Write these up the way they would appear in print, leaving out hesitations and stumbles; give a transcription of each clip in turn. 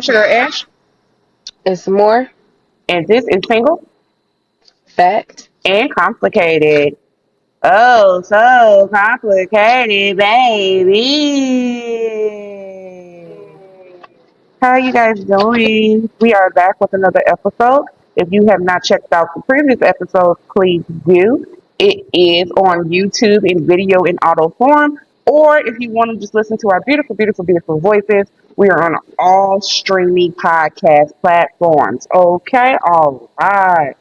Sugar Ash, It's more and this is single fact. and complicated. Oh, so complicated, baby. How are you guys doing? We are back with another episode. If you have not checked out the previous episodes, please do. It is on YouTube in video in auto form. Or if you want to just listen to our beautiful, beautiful, beautiful voices, we are on all streaming podcast platforms. Okay, all right.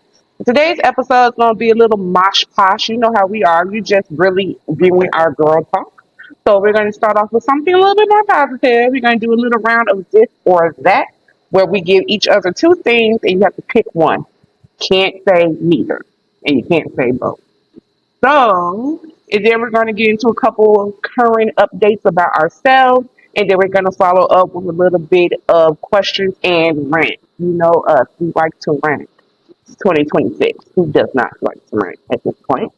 Today's episode is going to be a little mosh posh. You know how we are. You just really viewing our girl talk. So we're going to start off with something a little bit more positive. We're going to do a little round of this or that, where we give each other two things and you have to pick one. Can't say neither, and you can't say both. So, and then we're going to get into a couple of current updates about ourselves, and then we're going to follow up with a little bit of questions and rant. You know us, we like to rant. It's 2026. Who does not like to rant at this point?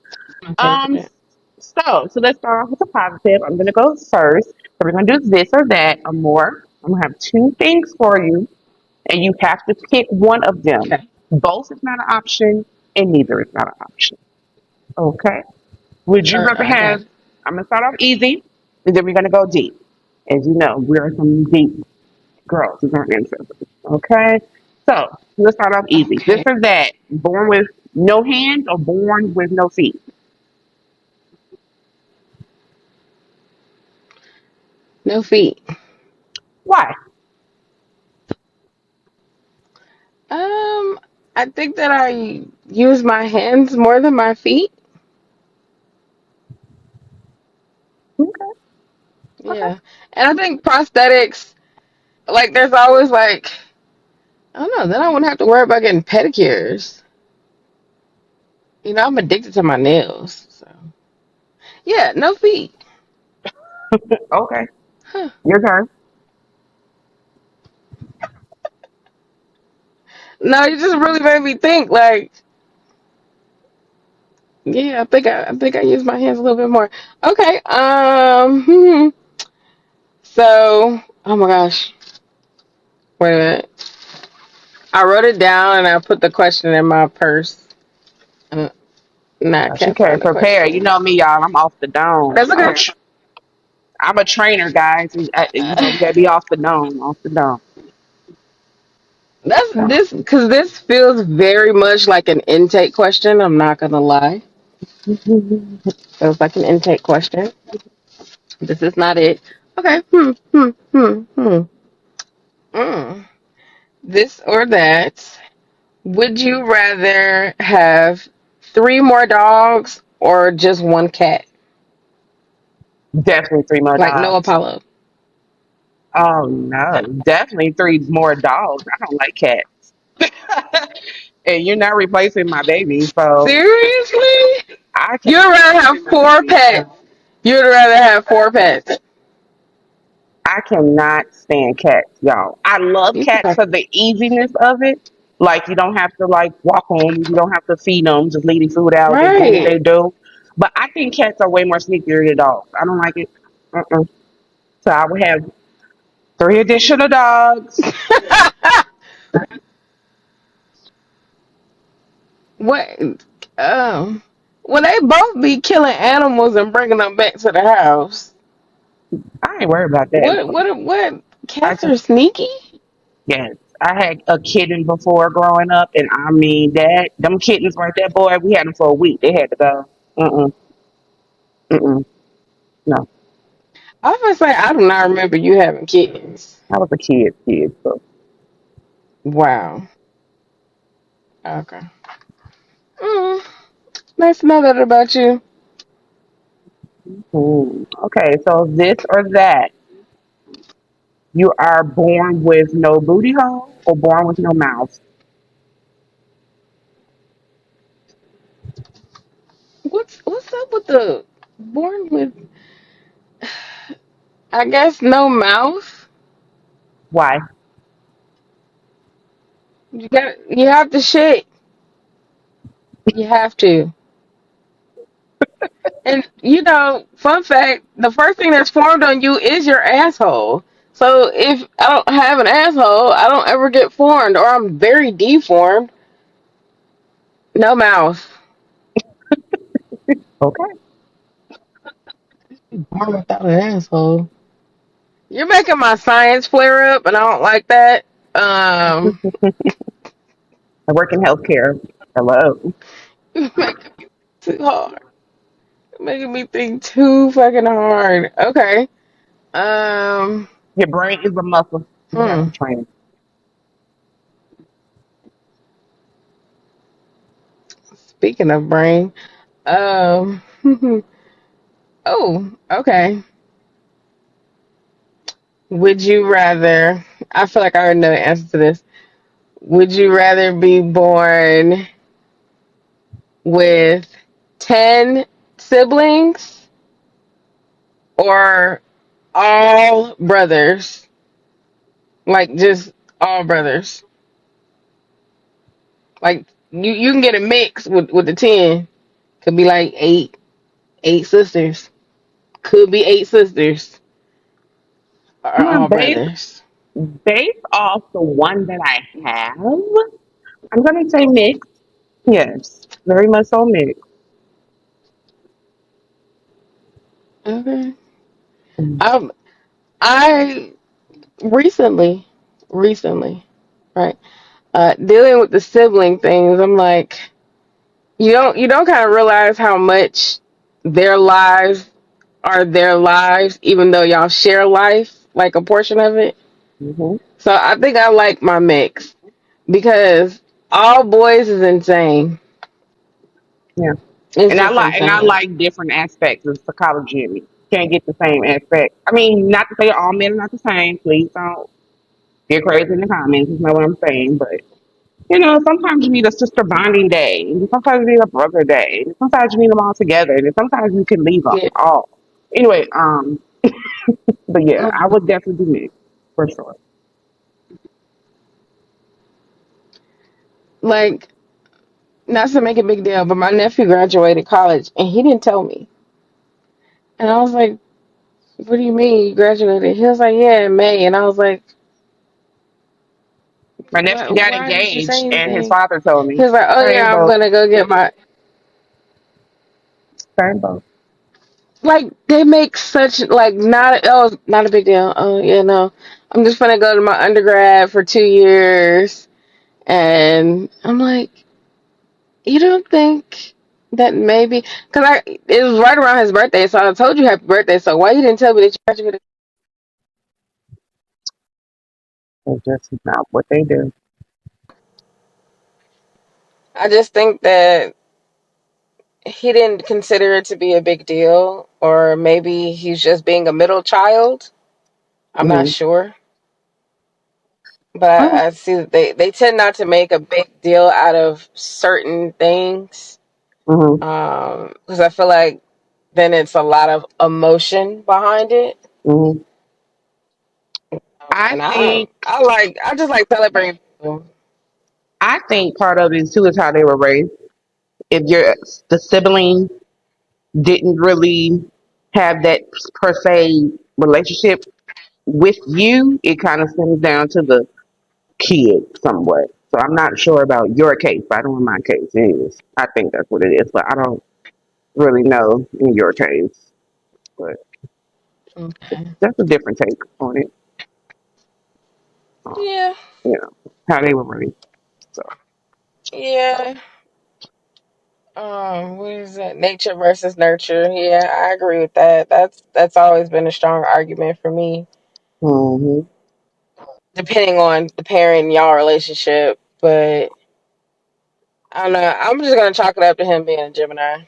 Okay. Um, so let's start off with a positive. I'm gonna go first. So we're gonna do this or that or more. I'm gonna have two things for you, and you have to pick one of them. Okay. Both is not an option, and neither is not an option. Okay. Would you rather I got have? it. I'm gonna start off easy, and then we're gonna go deep. As you know, we're some deep girls. These aren't ancestors. Okay. So let's start off easy. This Okay. or that. Born with no hands or born with no feet. No feet. Why? Um, I think that I use my hands more than my feet. Okay. Okay. Yeah. And I think prosthetics, like, there's always like, I don't know, then I wouldn't have to worry about getting pedicures. I'm addicted to my nails. So, yeah, no feet. Okay. Huh. Your turn. No, you just really made me think. Like, yeah, I think I use my hands a little bit more. Okay. So, oh my gosh, wait a minute. I wrote it down and I put the question in my purse. And I She can't came find the prepared. You question. know me, y'all. I'm off the dome. That's okay. I'm a trainer, guys. We gotta be off the dome, off the dome. That's So, this because this feels very much like an intake question. I'm not gonna lie. Feels like an intake question. This is not it. Okay. Mm. This or that. Would you rather have three more dogs or just one cat? definitely three more Like no dogs. Apollo. Oh no, definitely three more dogs. I don't like cats, and you're not replacing my baby, so Seriously? I You'd cannot rather stand have my four baby. pets. You'd rather have four pets. I cannot stand cats, y'all. I love You cats can for the easiness of it. Like you don't have to like walk home, you don't have to feed them, just leave the food out. They do what right. they do. But I think cats are way more sneakier than dogs. I don't like it. Uh-uh. So I would have three additional dogs. What? Um. Well, they both be killing animals and bringing them back to the house. I ain't worried about that. What? What? What? I Cats just are sneaky. yes. I had a kitten before growing up, and I mean that them kittens right there, boy. We had them for a week. They had to go. Mm-mm, mm-mm, no. I was gonna say I do not remember you having kittens. I was a kid. So Wow. Okay. Mm, nice to know that about you. okay. So this or that. You are born with no booty hole or born with no mouth. What's up with the born with? I guess no mouth. Why? You have to shit. You have to. And fun fact, the first thing that's formed on you is your asshole. So if I don't have an asshole, I don't ever get formed, or I'm very deformed. No mouth. Okay. Born without an asshole. You're making my science flare up, and I don't like that. Um, I work in healthcare. Hello. you're making me too hard. You're making me think too fucking hard. Okay. Um. Your brain is a muscle. You have Hmm. to train it. Speaking of brain. Um. oh. Okay. Would you rather? I feel like I already know the answer to this. Would you rather be born with 10 siblings or all brothers? Like just all brothers. Like you can get a mix with the 10. Could be like eight sisters. Could be eight sisters or Yeah, all brothers. based off the one that I have, I'm gonna say mixed. Yes, very much so mixed. Okay. Um I recently, right? Dealing with the sibling things, I'm like you don't kind of realize how much their lives are their lives, even though y'all share life, like a portion of it. Mm-hmm. So I think I like my mix because all boys is insane. Yeah, It's just and I insane. like different aspects of psychology in me. Can't get the same aspect. I mean, not to say all men are not the same. Please don't get crazy in the comments. You know what I'm saying? But sometimes you need a sister bonding day, and sometimes you need a brother day, and sometimes you need them all together, and sometimes you can leave them Yeah. all. Anyway, but yeah, I Mhm. would definitely do mixed for sure. Like, not to make a big deal, but my nephew graduated college and he didn't tell me. And I was like, "What do you mean you graduated?" He was like, "Yeah, in May." And I was like, My "What? nephew got Why didn't you say engaged, and his anything?" father told He me, was like, "Oh "Same yeah, I'm boat, gonna go get my." same boat." Like they make such like not a big deal. Oh yeah, no, I'm just gonna go to my undergrad for 2 years, and I'm like, you don't think that maybe because I it was right around his birthday, so I told you happy birthday. So why you didn't tell me that you graduated? It's just not what they do. I just think that he didn't consider it to be a big deal, or maybe he's just being a middle child. I'm not Mm-hmm. sure. But Oh, I see that they tend not to make a big deal out of certain things. mm-hmm, Because I feel like then it's a lot of emotion behind it. mm-hmm. I And think I just like celebrating people. I think part of it too is how they were raised. If the sibling didn't really have that per se relationship with you, it kind of stems down to the kid somewhat. So I'm not sure about your case, but I know in my case it is. I think that's what it is, but I don't really know in your case. But Okay. that's a different take on it. Um, Yeah. how they were raised. So Yeah. What is that? Nature versus nurture. Yeah, I agree with that. That's always been a strong argument for me, hmm depending on the parent and y'all relationship. But I don't know. I'm just gonna chalk it up to him being a Gemini.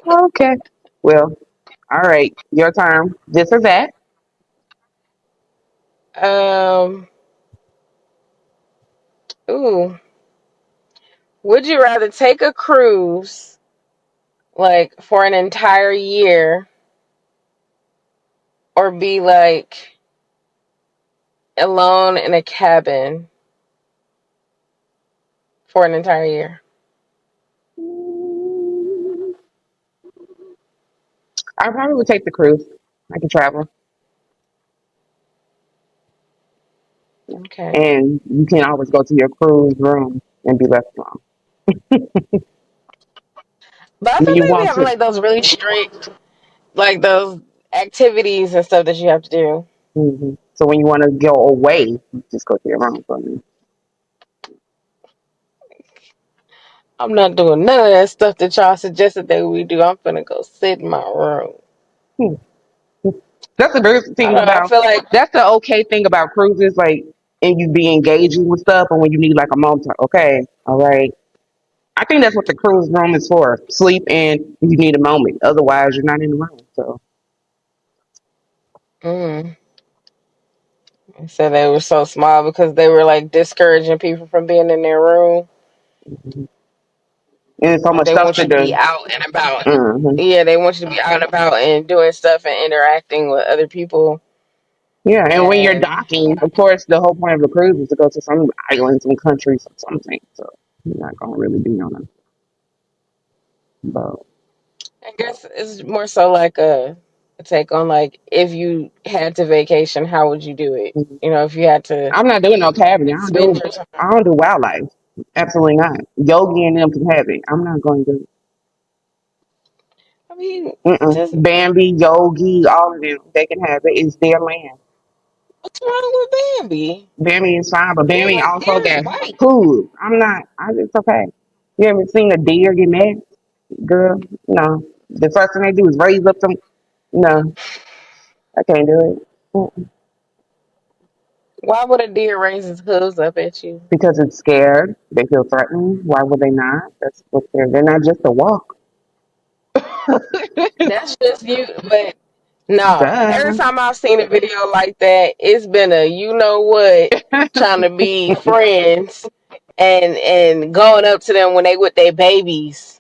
okay. Well, all right. Your turn. This or that. um. Ooh. Would you rather take a cruise like for an entire year, or be like alone in a cabin for an entire year? I probably would take the cruise. I can travel, Okay. and you can always go to your cruise room and be left alone But I when thought you they be want having to. like those really strict, like those activities and stuff that you have to do. So when you want to go away, you just go to your room for me. I'm not doing none of that stuff that y'all suggested that we do. I'm finna go sit in my room. Hmm. That's the biggest I thing don't know. I about. feel like, That's the okay thing about cruises, like, and you be engaging with stuff, and when you need like a moment, okay, all right. I think that's what the cruise room is for. Sleep and you need a moment. Otherwise, you're not in the room. So, mm, they said they were so small because they were like discouraging people from being in their room. and there's so Like much they stuff want to you to be do. out and about. hmm Yeah, they want you to be out and about and doing stuff and interacting with other people. Yeah, and when you're And docking, of course, the whole point of the cruise is to go to some islands, some countries, or something. So you're not gonna really be on a boat. I guess it's more so like a take on like if you had to vacation, how would you do it? Mhm. You know, if you had to I'm not doing no cabinet. spend your time. I don't do wildlife. Absolutely not. Yogi and them can have it. I'm not going to do I mean, it. just Bambi, Yogi, all of them, they can have it. It's their land. what's wrong with Bambi? Bambi is fine, but Bambi Their also deer is got white. food. I'm not. It's okay. You ever seen a deer get mad? Girl, no. The first thing they do is raise up some. No, I can't do it. Why would a deer raise his hooves up at you? Because it's scared. They feel threatened. Why would they not? That's what they're not just a walk. That's just you, but no. Every Duh. time I've seen a video like that, it's been a you know what trying to be friends and going up to them when they with their babies.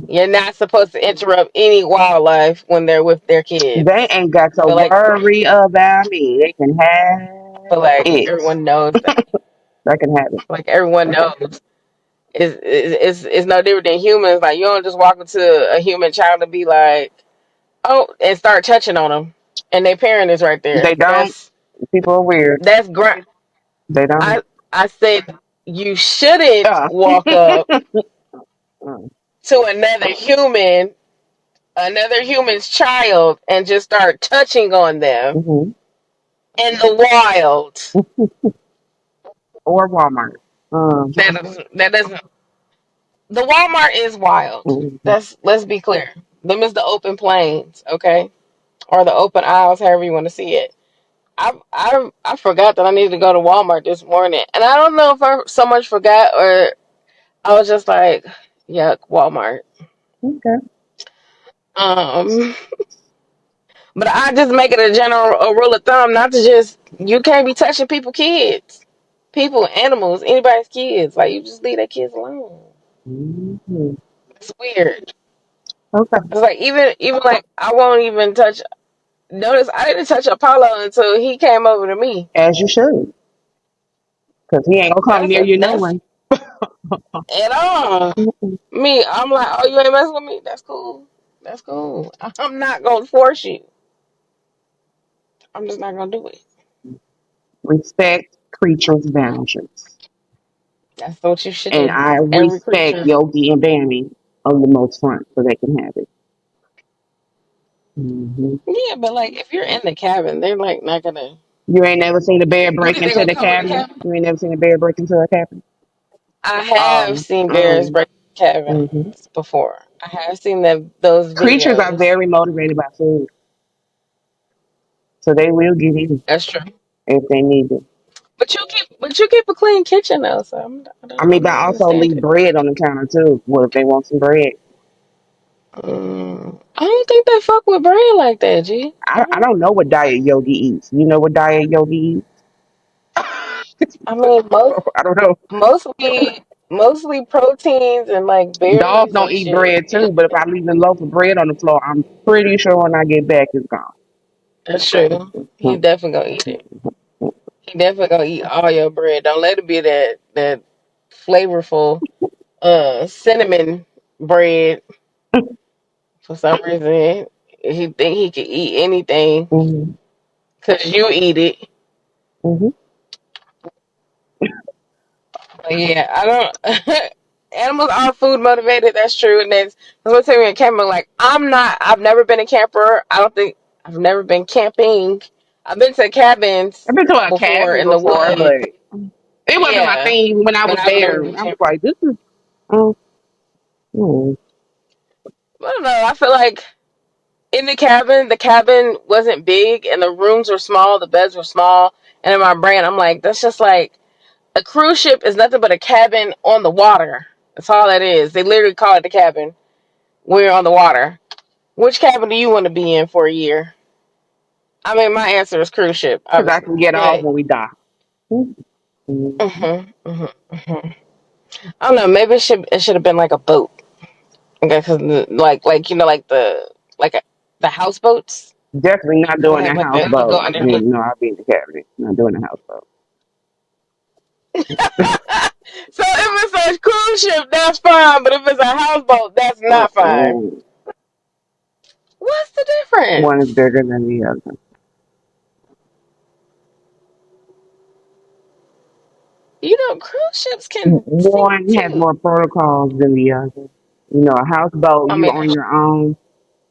You're not supposed to interrupt any wildlife when they're with their They kids. ain't got I to feel like worry about me. They can I feel have like it. everyone knows that. They can have it. Like everyone knows. It's no different than humans. Like you don't just walk up to a human child and be like, oh, and start touching on them, and their parent is right They there. don't. People are weird. That's great. They don't. I said you shouldn't Yeah. walk up Mm-hmm. to another human's child, and just start touching on them in the wild. Or Walmart. That doesn't. The Walmart is wild. Mm-hmm. Let's be clear. Them is the open plains, okay, or the open aisles, however you want to see it. I forgot that I needed to go to Walmart this morning, and I don't know if I so much forgot or I was just like, yuck, Walmart. Okay. Um, but I just make it a rule of thumb not to just you can't be touching people, animals, anybody's kids. Like you just leave their kids alone. Mm-hmm. It's weird. Okay. It's like even like I won't even touch. Notice I didn't touch Apollo until he came over to me. As you should. Because he ain't going to come near you no That's way. at all. Mm-mm. Me, I'm like, oh, you ain't messing with me. That's cool. That's cool. I'm not gonna force you. I'm just not gonna do it. Respect creatures' boundaries. That's what you should And do. I Every respect creature. Yogi and Bambi on the most front so they can have it. hmm Yeah, but like if you're in the cabin, they're like not gonna. You ain't never seen a bear You break think they're into gonna the come in the cabinet? cabin? You ain't never seen a bear break into a cabinet? I have Um, seen bears um, break hmm cabins before. I have seen those Creatures are videos. very motivated by food, so they will get in That's true. if they need it. But you keep a clean kitchen though, so I mean, I but don't also understand leave it. bread on the counter too. What if they want some bread? I don't think they fuck with bread like that, G. I I don't. don't know what diet Yogi eats. You know what diet Yogi eats? I mean, I don't know. mostly proteins and like Dogs berries don't and eat shit. bread too, but if I leave a loaf of bread on the floor, I'm pretty sure when I get back, it's gone. That's true. He Hmm. definitely gonna eat it. He definitely gonna eat all your bread. Don't let it be that flavorful cinnamon bread for some reason. He think he can eat anything Mm-hmm. because you eat it. Mm-hmm. But yeah, I don't. Animals are food motivated. That's true, and that's what telling me in camping. Like I'm not. I've never been a camper. I don't think I've never been camping. I've been to cabins I've been to a before cabin in the before, woods. but it wasn't my Yeah, thing when I but was I've never there. been I was camping. like, this is, oh, mm, I don't know. I feel like in the cabin wasn't big, and the rooms were small. The beds were small, and in my brain, I'm like, that's just like a cruise ship is nothing but a cabin on the water. That's all that is. They literally call it the cabin. We're on the water. Which cabin do you want to be in for a year? I mean, my answer is cruise ship, because I obviously. can get off But when we die. Mm-hmm. I don't know. Maybe it should have been like a boat. Okay, because like like the houseboats. Definitely not They doing have a like the go houseboat. Yeah, underneath. no, I'll be in the cabinet. Not doing a houseboat. So if it's a cruise ship, that's fine. But if it's a houseboat, that's not fine. Mm-mm. What's the One is difference? bigger than the other. Cruise ships can sink One has too. more protocols than the other. You know, a houseboat, I you mean, on your own,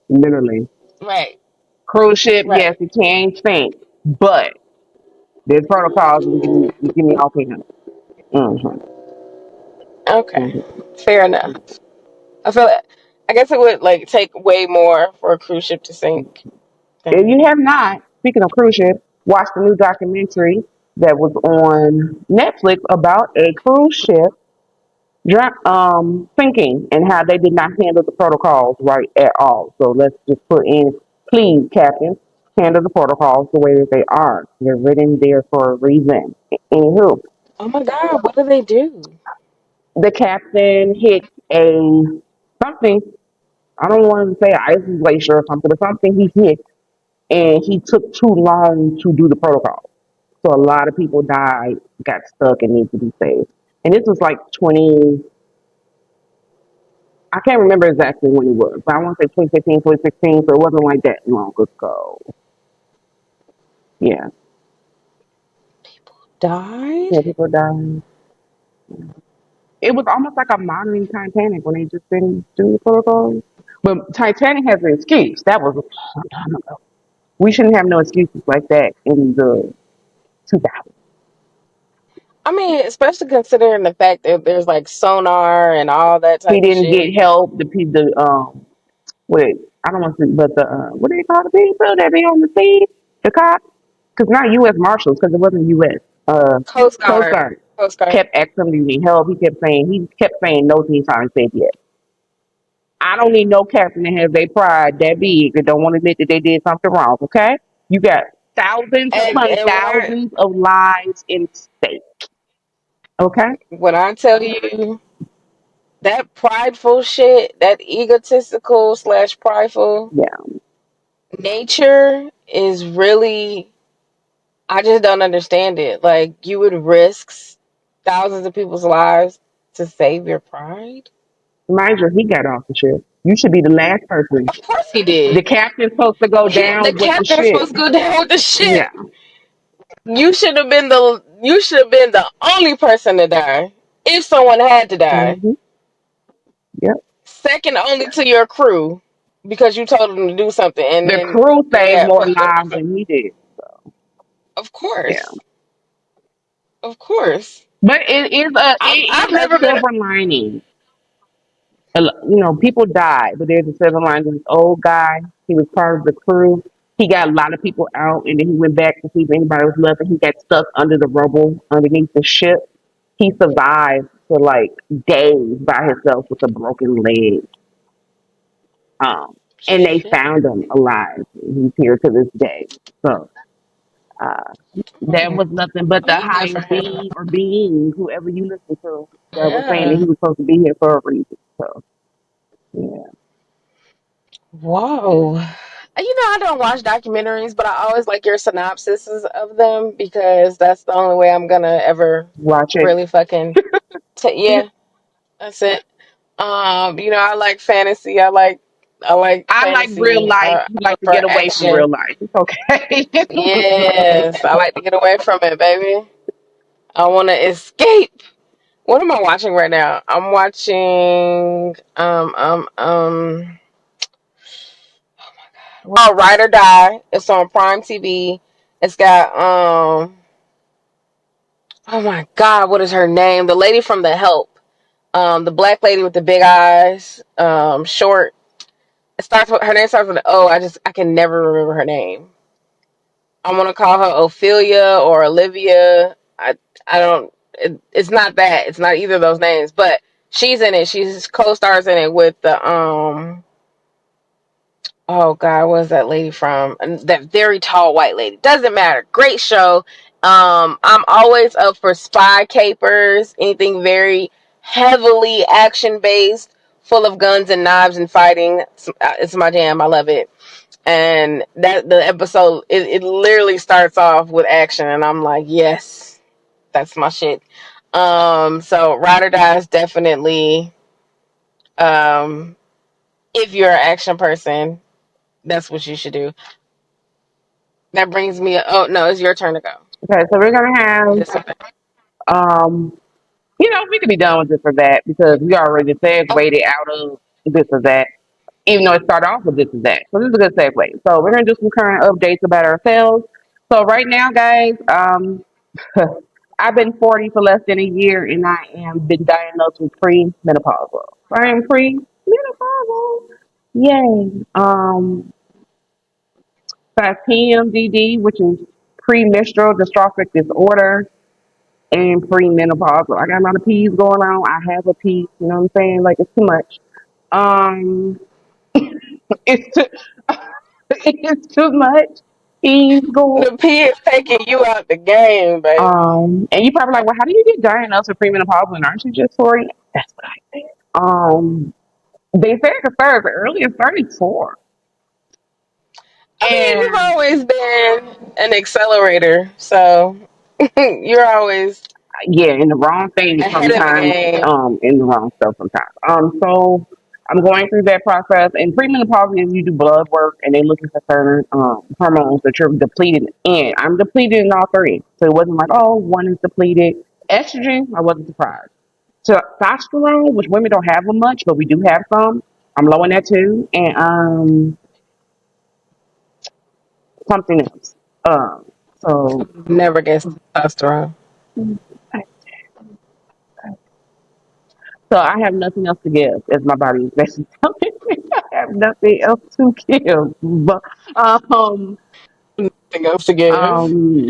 literally. right, Cruise ship, yes, right. it can sink, but there's protocols to get me off here. Mm-hmm. Okay, Mm-hmm. fair enough. I feel like, I guess it would like take way more for a cruise ship to sink If than. you have not, speaking of cruise ship, watch the new documentary that was on Netflix about a cruise ship sinking and how they did not handle the protocols right at all. So let's just put in, please, Captain, handle the protocols the way that they are. They're written there for a reason. Anywho, Oh my God, what do they do? the captain hit a something. I don't want to say an ice glacier or something, but something he hit, and he took too long to do the protocol. So a lot of people died, got stuck, and need to be saved. And this was like 20. I can't remember exactly when it was, but I want to say 2015, 2016, so it wasn't like that long ago. Yeah. Died? Yeah, people died. It was almost like a modern Titanic when they just didn't do the protocol. But Titanic has an excuse. That was some time ago. We shouldn't have no excuses like that in the 2000s. I mean, especially considering the fact that there's like sonar and all that He type of didn't get shit. help. Wait, I don't want to, but what do they call the people that be on the scene? The cops? Because not U.S. Marshals, because it wasn't U.S. Coast Coast Guard. Guard Coast Guard. kept asking him to need help. He kept saying no to me time said yes. I don't need no captain that has their pride that big that don't want to admit that they did something wrong. Okay, you got thousands upon And thousands of lives in stake. Okay, when I tell you that prideful shit, that egotistical slash prideful yeah, nature is really, I just don't understand it. Like you would risk thousands of people's lives to save your pride? mind you, he got off the ship. You should be the last person. Of course he The did. captain's supposed to go The down with the captain's ship. supposed to go down with the ship. Yeah. You should have been the only person to die. If someone had to die. Hmm. Yep. Second only to your crew. Because you told them to do something and The then crew they saved got more fucked lives over. than he did. Of Yeah. course. Of course. But it I've is a never been. silver lining. People died, but there's a silver lining. This old guy, he was part of the crew. He got a lot of people out, and then he went back to see if anybody was left, and he got stuck under the rubble underneath the ship. He survived for like days by himself with a broken leg. And they Shit. found him alive. He's here to this day. So uh, that Hmm. was nothing but Well, the that's good higher for him. being or being, whoever you listen to, that was saying that he Yeah. was supposed to be here for a reason. So yeah, Whoa. I don't watch documentaries, but I always like your synopsises of them because that's the only way I'm gonna ever watch it. really fucking yeah, that's it. I like fantasy. I like I like I like real fantasy. life. I You like to prefer get away from action. real life. It's okay. Yes, I like to get away from it, baby. I want to escape. What am I watching right now? I'm watching well, Ride or Die. It's on Prime TV. It's got oh my god, what is her name? The lady from The Help. The black lady with the big eyes, short. It starts with her name starts with an O. I can never remember her name. I want to call her Ophelia or Olivia. I don't. It's not that. It's not either of those names. But she's in it. She's co-stars in it with the Oh God, what is that lady from? And that very tall white lady. Doesn't matter. Great show. I'm always up for spy capers. Anything very heavily action based, full of guns and knives and fighting. It's my jam. I love it. And that the episode, it literally starts off with action, and I'm like, yes, that's my shit. So Ride or Die is definitely, um, if you're an action person, that's what you should do. That brings me. Oh no, it's your turn to go. Okay, so we're gonna have Just something. um we could be done with this or that because we already segued Oh, out of this or that, even though it started off with this or that. So this is a good segue. So we're gonna do some current updates about ourselves. So right now, guys, I've been 40 for less than a year, and I am been diagnosed with pre-menopausal. I am pre-menopausal. Yay. Got PMDD, which is premenstrual dystrophic disorder, and premenopausal. I got a lot of P's going on. I have a P. You know what I'm saying? Like it's too much. Um, it's too, it's too much. P's going. the P is taking you out the game, baby. And you probably like, well, how do you get diagnosed with premenopausal? And aren't you just 40? That's what I think. They say it could start as early as 34. I mean, you've And always been an accelerator, so you're always yeah, in the wrong thing ahead of the sometimes, game. in the wrong stuff sometimes. So I'm going through that process. And premenopause is you do blood work and they're looking for certain hormones that you're depleted in. I'm depleted in all three. So it wasn't like, oh, one is depleted. Estrogen, I wasn't surprised. Testosterone, which women don't have much, but we do have some. I'm low in that too. And something else. Um, so Never gets testosterone. So I have nothing else to give, as my body is basically telling me. I have nothing else to give. But, um, Nothing else to give.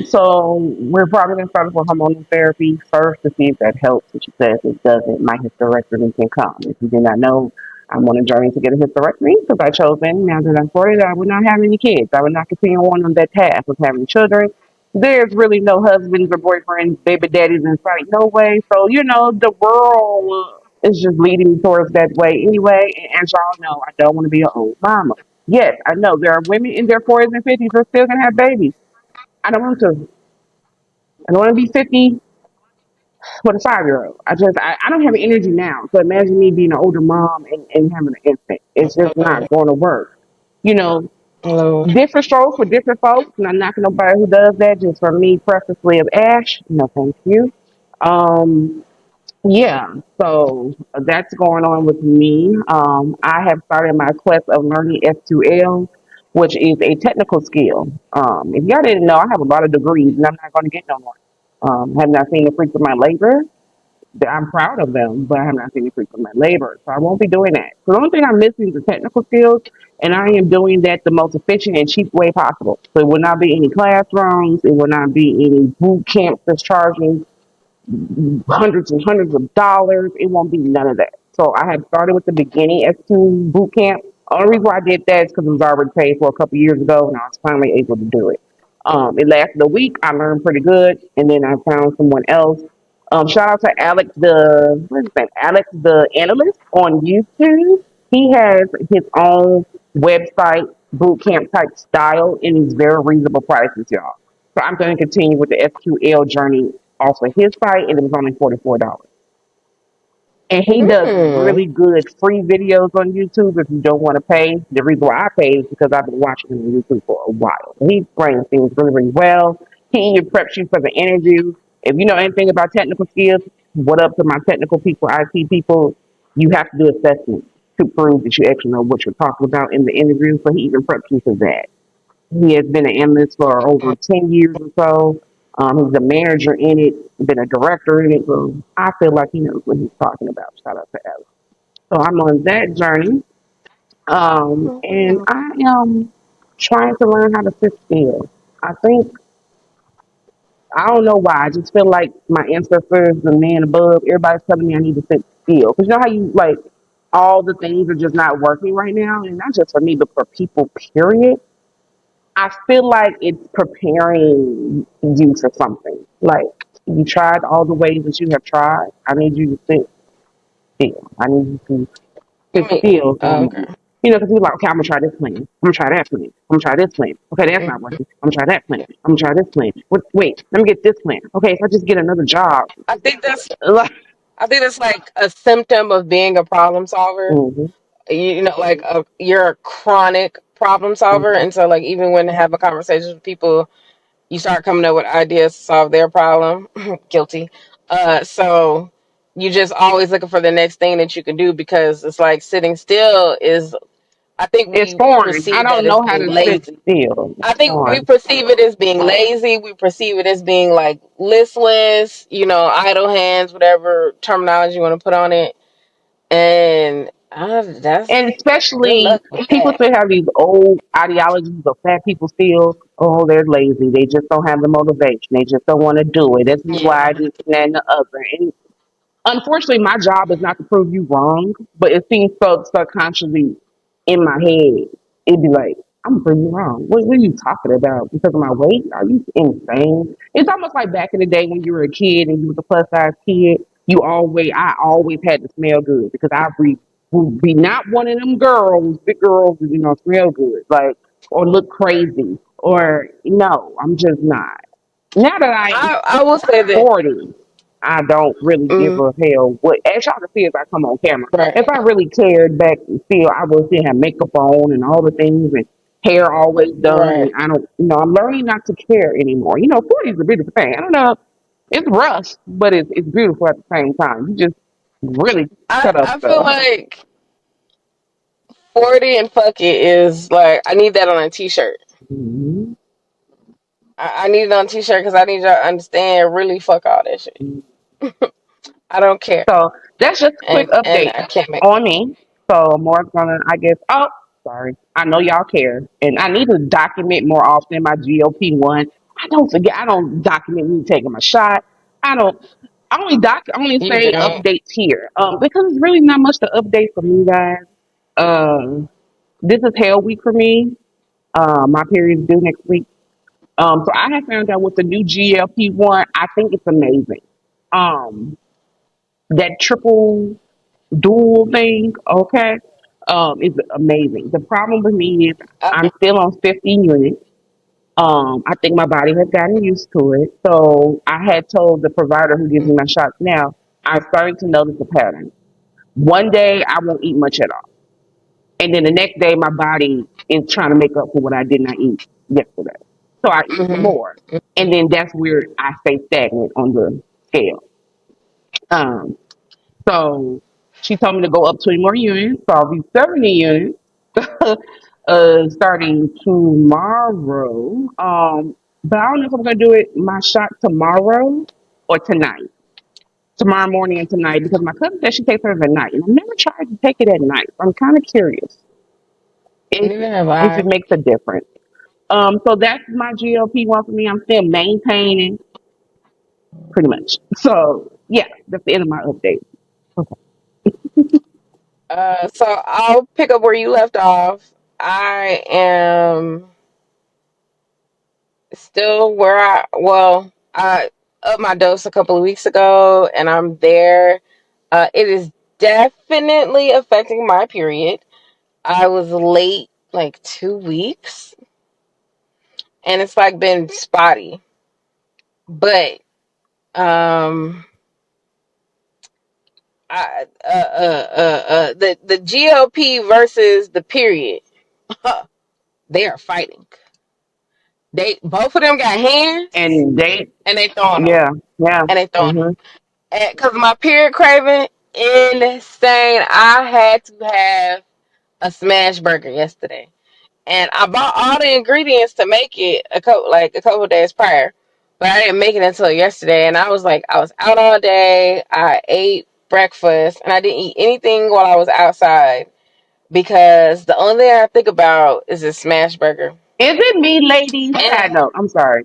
so we're probably gonna start with hormonal therapy first to see if that helps. And she says it doesn't. My hysterectomy can come. If you did not know, I'm on a journey to get a hysterectomy because I chose then. Now that I'm 40, that I would not have any kids. I would not continue on that path of having children. There's really no husbands or boyfriends, baby daddies in sight. No way. So the world is just leading me towards that way anyway. And as y'all know, I don't want to be an old mama. Yes, I know there are women in their 40s and 50s who are still gonna have babies. I don't want to. I don't want to be 50 with a 5-year old. I don't have energy now. So imagine me being an older mom and having an infant. It's just not going to work. You know, Lord. different strokes for different folks. And I'm not knocking nobody who does that. Just for me, preferably of Ash. No, thank you. Um, yeah, so that's going on with me. I have started my quest of learning S2L, which is a technical skill. If y'all didn't know, I have a lot of degrees and I'm not going to get no more. Have not seen the fruits of my labor. I'm proud of them, but I have not seen the fruits of my labor. So I won't be doing that. So the only thing I'm missing is the technical skills, and I am doing that the most efficient and cheap way possible. So it will not be any classrooms. It will not be any boot camps that's charging hundreds and hundreds of dollars. It won't be none of that. So I have started with the beginning S2 boot camp. Only reason why I did that is because it was already paid for a couple years ago, and I was finally able to do it. It lasted a week. I learned pretty good, and then I found someone else. Shout out to Alex the what is his name? Alex the analyst on YouTube. He has his own website boot camp type style, and he's very reasonable prices, y'all. So I'm going to continue with the SQL journey off of his site, and it was only $44. And he does Mm. really good free videos on YouTube if you don't want to pay. The reason why I pay is because I've been watching him on YouTube for a while. He explains things really, really well. He even preps you for the interview. If you know anything about technical skills, what up to my technical people, IT people, you have to do assessments to prove that you actually know what you're talking about in the interview. So he even preps you for that. He has been an analyst for over 10 years or so. He's a manager in it, been a director in it. So I feel like he knows what he's talking about. Shout out to Alex. So I'm on that journey. And Mm. I am trying to learn how to sit still. I think, I don't know why. I just feel like my ancestors, the man above, everybody's telling me I need to sit still. Because you know how you, like, all the things are just not working right now? And not just for me, but for people, period. I feel like it's preparing you for something. Like you tried all the ways that you have tried. I need you to sit still. I need you to You sit mean? still for a Oh, okay. moment. You know, because we're like, okay, I'm gonna try this plan. I'm gonna try that plan. I'm gonna try this plan. Okay, that's not Mm. working. I'm gonna try that plan. I'm gonna try this plan. Wait, let me get this plan. Okay, if I just get another job, I think that's like, I think that's like a symptom of being a problem solver. hmm You know, like you're a chronic problem solver, hmm and so like even when having conversations with people, you start coming up with ideas to solve their problem. Guilty. So you just always looking for the next thing that you can do because it's like sitting still is. I think it's we foreign. I perceive that don't as know how being to sit lazy. still. It's I think we foreign. perceive it as being lazy. We perceive it as being like listless, idle hands, whatever terminology you want to put on it. And And that's good especially luck with people that. still have these old ideologies of fat people still, oh, they're lazy. They just don't have the motivation. They just don't want to do it. This is why Yeah. this and that and the other. And unfortunately, my job is not to prove you wrong, but it seems so subconsciously in my head. It'd be like, I'm gonna prove you wrong. What are you talking about? Because of my weight? Are you insane? It's almost like back in the day when you were a kid and you was a plus size kid. I always had to smell good because I would be not one of them girls, big girls, smell good, like or look crazy, or no, I'm just not. Now that I am I will say that. 40, I don't really give Mm, a hell what. As y'all can see, if I come on camera, if right. I really cared back still, I would still have makeup on and all the things and hair always done. Right. And I don't, I'm learning not to care anymore. 40 is a beautiful thing. I don't know, it's rough, but it's beautiful at the same time. You just really I, cut up I feel stuff. like 40 and fuck it is like I need that on a t-shirt. Mhm. I need it on a t-shirt because I need y'all to understand really fuck all that shit. I don't care. So that's just a quick And update I can't make on me. So more gonna, I guess. Oh, sorry. I know y'all care, and I need to document more often my GOP one. I don't forget. I don't document me taking my shot. I don't. I only you say don't. updates here. Because it's really not much to update for me, guys. Um, this is hell week for me. My period's due next week. So I have found out with the new GLP one. I think it's amazing. Um, that triple dual thing, okay, is amazing. The problem with me is I'm still on 50 units. I think my body has gotten used to it. So I had told the provider who gives me my shots now, I'm starting to notice a pattern. One day I won't eat much at all. And then the next day my body is trying to make up for what I did not eat yesterday. So I eat some Hmm. more. And then that's where I stay stagnant on the scale. Um, So she told me to go up 20 more units. So I'll be 70 units starting tomorrow. But I don't know if I'm going to do it my shot tomorrow or tonight. Tomorrow morning and tonight because my cousin said she takes hers at night. And I've never tried to take it at night. So I'm kind of curious if, Neither have if it I. makes a difference. So that's my GLP one for me. I'm still maintaining pretty much. So yeah, that's the end of my update. Okay. So I'll pick up where you left off. I am still where I upped my dose a couple of weeks ago, and I'm there. It is definitely affecting my period. I was late like 2 weeks, and it's like been spotty. But um, The GOP versus the period. They are fighting. They both of them got hands And they, and they throwing them yeah, yeah. and they throwing them. Hmm. Because my period craving insane. I had to have a smash burger yesterday, and I bought all the ingredients to make it a couple of days prior, but I didn't make it until yesterday. And I was like, I was out all day. I ate breakfast, and I didn't eat anything while I was outside because the only thing I think about is a smash burger. Is it me, ladies? Side And note, I'm sorry.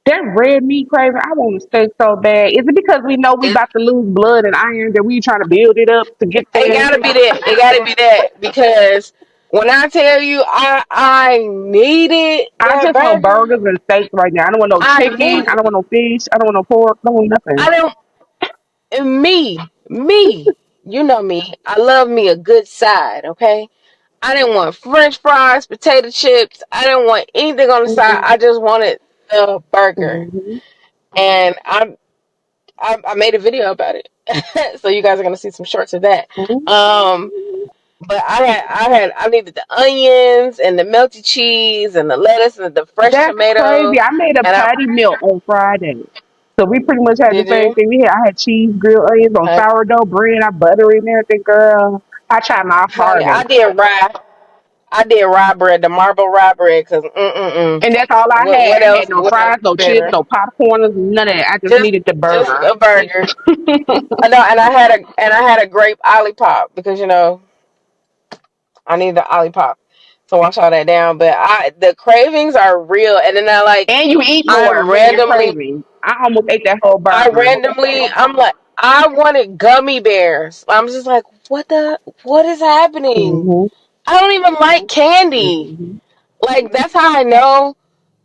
That red meat craving, I want to steak so bad. Is it because we know we it, about to lose blood and iron that we trying to build it up to get it there? gotta be that. It gotta be that because when I tell you I needed I that just want burger, burgers and steaks right now. I don't want no I chicken. I needed don't want it. no fish. I don't want no pork. I don't want nothing. I don't. And me. You know me. I love me a good side. Okay. I didn't want French fries, potato chips. I didn't want anything on the side. I just wanted the burger, Mm-hmm. and I made a video about it. So you guys are gonna see some shorts of that. Um, but I needed the onions and the melty cheese and the lettuce and the fresh That's crazy. tomato. I made a And I patty melt on Friday. So we pretty much had the did same you? thing. I had cheese, grilled onions on sourdough bread. I butter it and everything, girl. I tried my Honey, hardest. I did rye bread, the marble rye bread, cause And that's all I what had. I else? had no What else fries, is no chips, better? no popcorn, none of that. I just Just needed the just burger. a burger. I know, and I had a grape olipop because I need the olipop to wash all that down. But I the cravings are real, and then And you eat more I'm when you're randomly craving. I almost ate that whole I burger. randomly I'm like I wanted gummy bears. I'm just like what is happening? Hmm. I don't even like candy. Hmm. Like that's how I know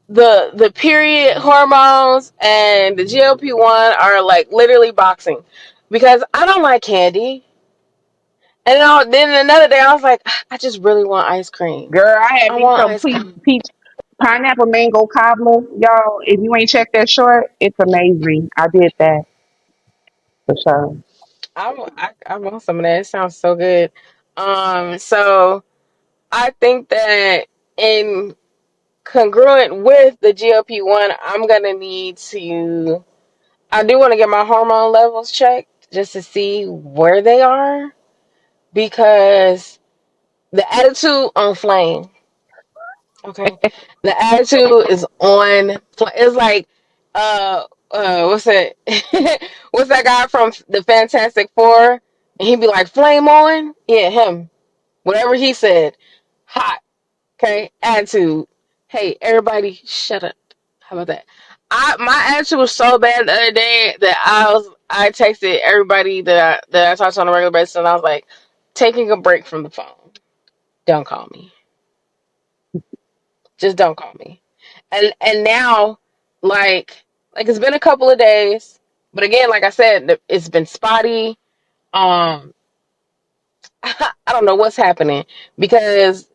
the period hormones and the GLP-1 are like literally boxing because I don't like candy. And then another day I was like, I just really want ice cream. Girl, I had I me want some ice cream. peach pineapple mango cobbler. Y'all, if you ain't checked that short, it's amazing. I did that for sure. I want some of that. It sounds so good. So I think that in congruent with the GLP-1, I'm gonna need to. I do want to get my hormone levels checked just to see where they are because the attitude on flame. Okay, the attitude is on. It's like, what's that? What's that guy from the Fantastic Four? And he'd be like, "Flame on." Yeah, him. Whatever he said, hot. Okay, attitude. Hey, everybody, shut up. How about that? My attitude was so bad the other day that I texted everybody that I talked to on a regular basis, and I was like, taking a break from the phone. Don't call me. Just don't call me. And now, like it's been a couple of days, but again, like I said, it's been spotty. Um, I don't know what's happening because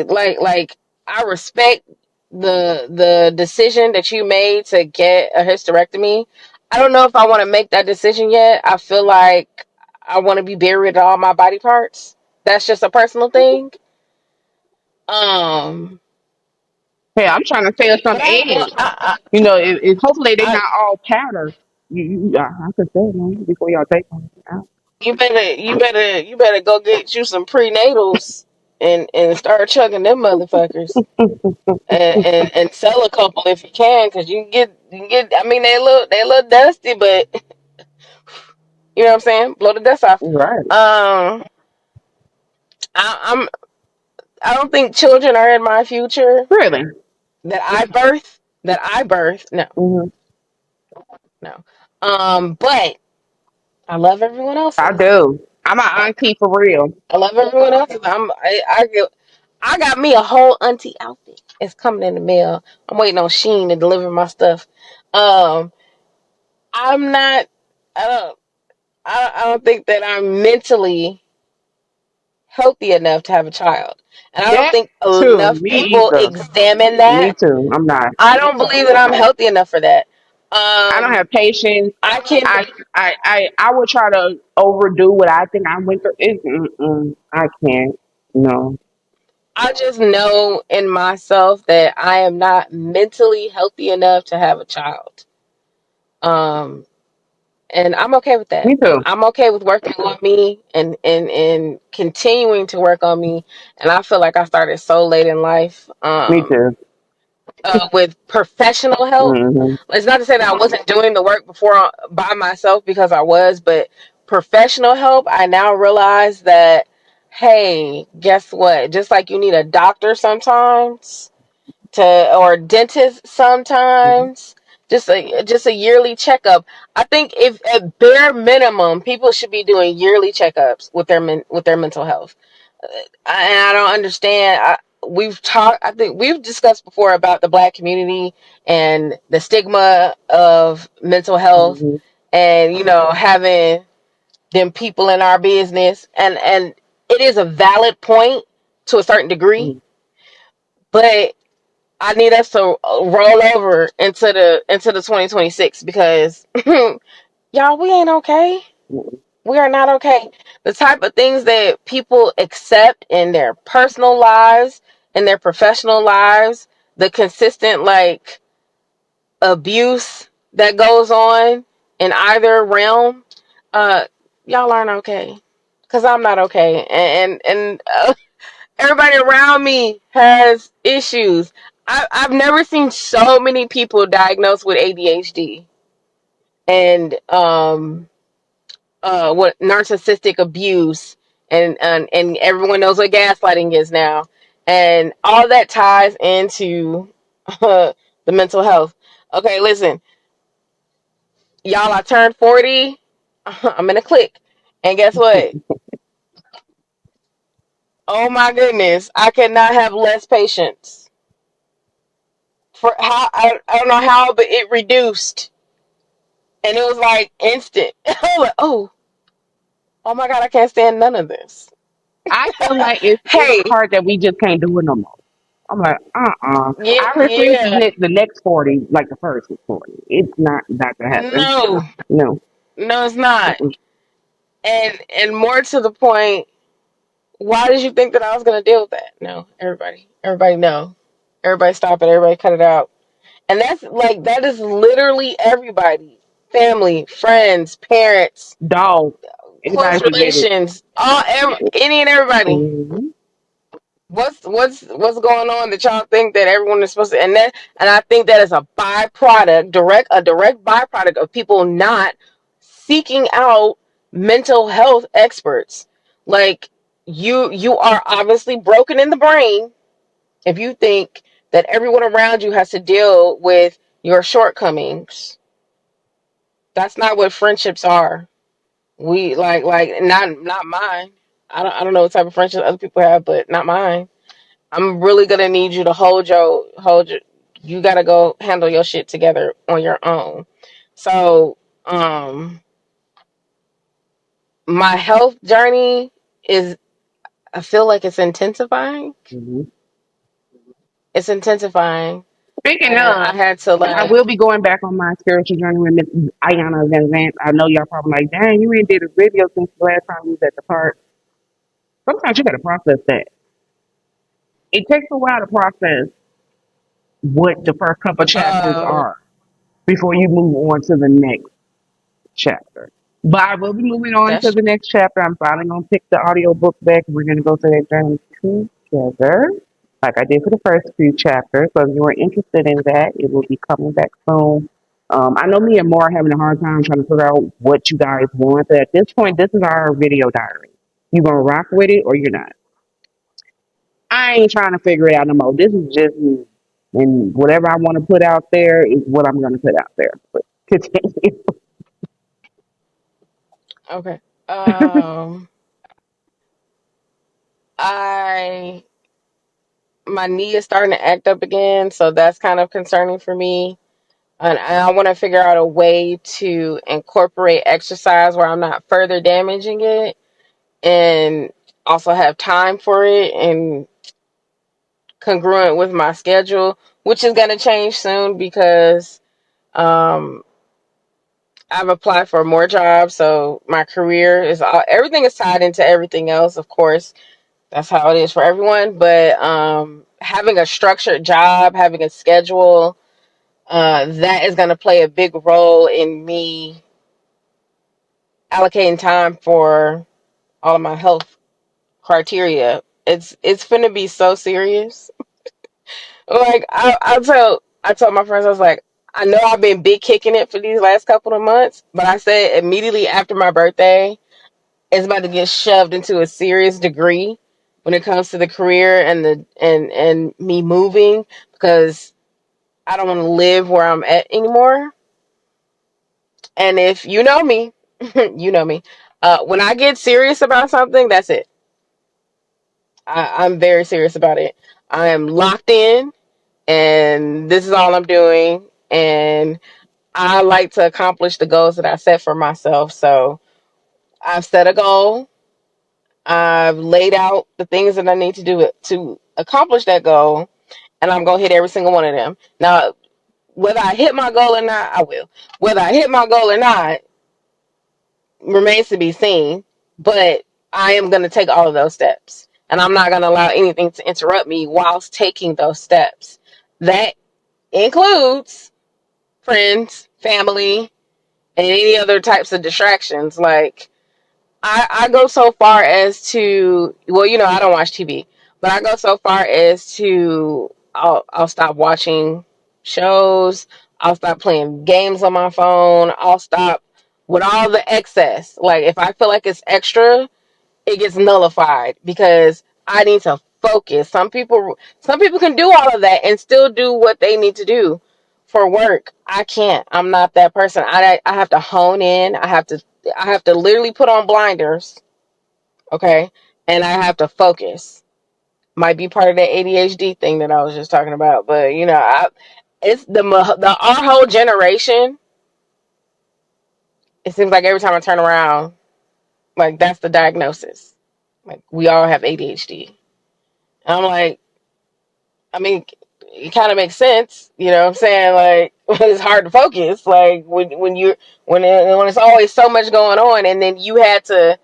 like I respect the decision that you made to get a hysterectomy. I don't know if I want to make that decision yet. I feel like I want to be buried with all my body parts. That's just a personal thing. Um, Hey, I'm trying to sell some but I eggs. want Hopefully they I not all powder. I could sell them before y'all take them out. you better go get you some prenatals and start chugging them motherfuckers. And sell a couple if you can, because you can get. I mean, they look dusty, but you know what I'm saying. Blow the dust off. Right. Um, I'm I don't think children are in my future Really? that I birth. No, Hmm. no. But I love everyone I else's. do. I'm an auntie for real. I love everyone else's. I got me a whole auntie outfit. It's coming in the mail. I'm waiting on Sheen to deliver my stuff. Um, I'm not. I don't. I don't think that I'm mentally healthy enough to have a child. And I don't That think too. enough Me people either. examine Me that. too. I'm not. I don't believe that I'm healthy enough for that. I don't Um, have patience. I can. I would try to overdo what I think I went through. I can't. No. I just know in myself that I am not mentally healthy enough to have a child. Um, and I'm okay with that. Me too. I'm okay with working on me and continuing to work on me. And I feel like I started so late in life. Me too. With professional help. Hmm. It's not to say that I wasn't doing the work before by myself, because I was, but professional help, I now realize that, hey, guess what? Just like you need a doctor sometimes to, or a dentist sometimes, just a yearly checkup. I think if at bare minimum, people should be doing yearly checkups with with their mental health. And I don't understand. We've talked. I think we've discussed before about the Black community and the stigma of mental health, Hmm. and having them people in our business, and it is a valid point to a certain degree, Hmm. but I need us to roll over into the 2026, because y'all, we ain't okay. We are not okay. The type of things that people accept in their personal lives, in their professional lives, the consistent like abuse that goes on in either realm, uh, y'all aren't okay. Cause I'm not okay, and everybody around me has issues. I've never seen so many people diagnosed with ADHD and what narcissistic abuse, and everyone knows what gaslighting is now, and all that ties into the mental health. Okay, listen, y'all, I turned 40. I'm in a clique, and guess what? Oh my goodness, I could not have less patience. For how, I don't know how, but it reduced, and it was like instant. I was like, oh my god, I can't stand none of this. I feel like it's Hey, hard that we just can't do it no more. I'm like, yeah, I refuse to yeah. let the next 40 like the first is 40. It's not gonna happen. No, No. no, it's not. Mm-mm. And more to the point, why did you think that I was gonna deal with that? No, everybody, no, everybody, stop it. Everybody, cut it out. And that is literally everybody, family, friends, parents, Dog. Anybody close can get it. relations, any and everybody. Hmm. What's going on that y'all think that everyone is supposed to, and I think that is a byproduct, a direct byproduct of people not seeking out mental health experts. Like, you are obviously broken in the brain if you think that everyone around you has to deal with your shortcomings. That's not what friendships are. We like not mine. I don't know what type of friendships other people have, but not mine. I'm really gonna need you to hold your. You gotta go handle your shit together on your own. So, my health journey is. I feel like it's intensifying. Hmm. It's intensifying, Speaking and I of, had to I like. will be going back on my spiritual journey with Miss Ayana Van Zant. I know y'all probably like, dang, you ain't did a video since the last time you was at the park. Sometimes you gotta process that. It takes a while to process what the first couple chapters Um, are before you move on to the next chapter. But I will be moving on to that's the next chapter. I'm finally gonna pick the audio book back. We're gonna go through that journey together, like I did for the first few chapters. So if you are interested in that, it will be coming back soon. I know me and Mar are having a hard time trying to figure out what you guys want. But at this point, this is our video diary. You gonna rock with it or you're not? I ain't trying to figure it out no more. This is just me. And whatever I want to put out there is what I'm gonna put out there. But continue. okay. I My knee is starting to act up again, so that's kind of concerning for me. And I want to figure out a way to incorporate exercise where I'm not further damaging it, and also have time for it and congruent with my schedule, which is going to change soon because Um, I've applied for more jobs, so my career is all, everything is tied into everything else. Of course, that's how it is for everyone. But having a structured job, having a schedule, that is going to play a big role in me allocating time for all of my health criteria. It's finna be so serious. Like I told my friends, I was like, I know I've been big kicking it for these last couple of months, but I said immediately after my birthday, it's about to get shoved into a serious degree when it comes to the career and and me moving, because I don't want to live where I'm at anymore. And if you know me, you know me. When I get serious about something, that's it. I'm very serious about it. I am locked in, and this is all I'm doing. And I like to accomplish the goals that I set for myself. So I've set a goal. I've laid out the things that I need to do to accomplish that goal, and I'm gonna hit every single one of them. Now, whether I hit my goal or not, I will. Whether I hit my goal or not remains to be seen. But I am gonna take all of those steps, and I'm not gonna allow anything to interrupt me whilst taking those steps. That includes friends, family, and any other types of distractions. Like I go so far as to, well, I don't watch TV, but I go so far as to I'll stop watching shows. I'll stop playing games on my phone. I'll stop with all the excess. Like if I feel like it's extra, it gets nullified because I need to focus. Some people can do all of that and still do what they need to do for work. I can't. I'm not that person. I have to hone in. I have to literally put on blinders, okay? And I have to focus. Might be part of that ADHD thing that I was just talking about, but it's the our whole generation. It seems like every time I turn around, like that's the diagnosis. Like we all have ADHD. And I'm like, I mean, it kind of makes sense, you know what I'm saying? Like it's hard to focus, like when it's always so much going on, and then you had to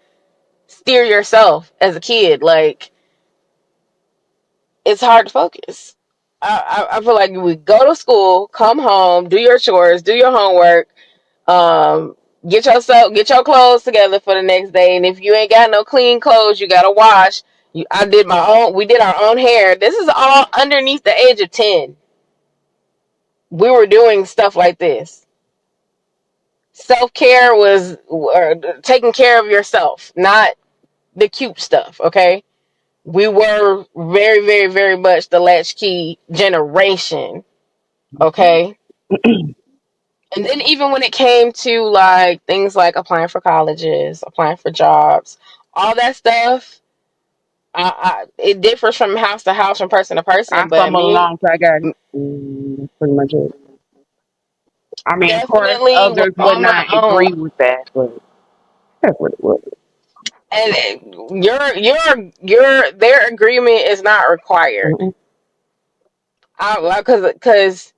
steer yourself as a kid. Like it's hard to focus. I feel like you would go to school, come home, do your chores, do your homework, um, get your clothes together for the next day, and if you ain't got no clean clothes, you gotta wash. I did my own. We did our own hair. This is all underneath the age of 10. We were doing stuff like this. Self care was taking care of yourself, not the cute stuff. Okay, we were very, very, very much the latchkey generation. Okay. And then even when it came to like things like applying for colleges, applying for jobs, all that stuff, it differs from house to house, from person to I person. But stumbled me, along, so I got that's pretty much it. I mean, of course, definitely was others would on my not own. agree with that, but that's what it was. And their agreement is not required. Mm-mm. Because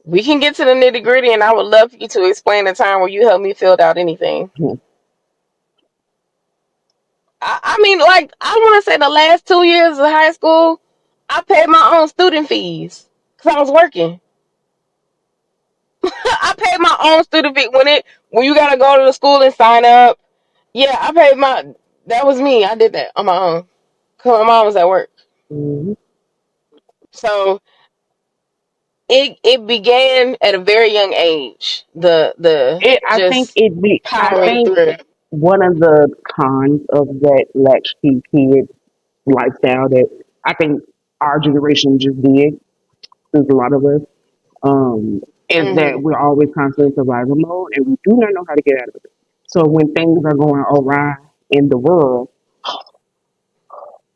we can get to the nitty gritty, and I would love for you to explain the time where you helped me fill out anything. I mean, like, I want to say the last 2 years of high school, I paid my own student fees because I was working. I paid my own student fee when you gotta go to the school and sign up. Yeah, I paid my. That was me. I did that on my own because my mom was at work. Mm-hmm. So it began at a very young age. The I think just it be. I powering think through. one of the cons of that latchkey kid lifestyle that I think our generation just did, there's a lot of us, is that Hmm. we're always constantly in survival mode and we do not know how to get out of it. So when things are going awry in the world,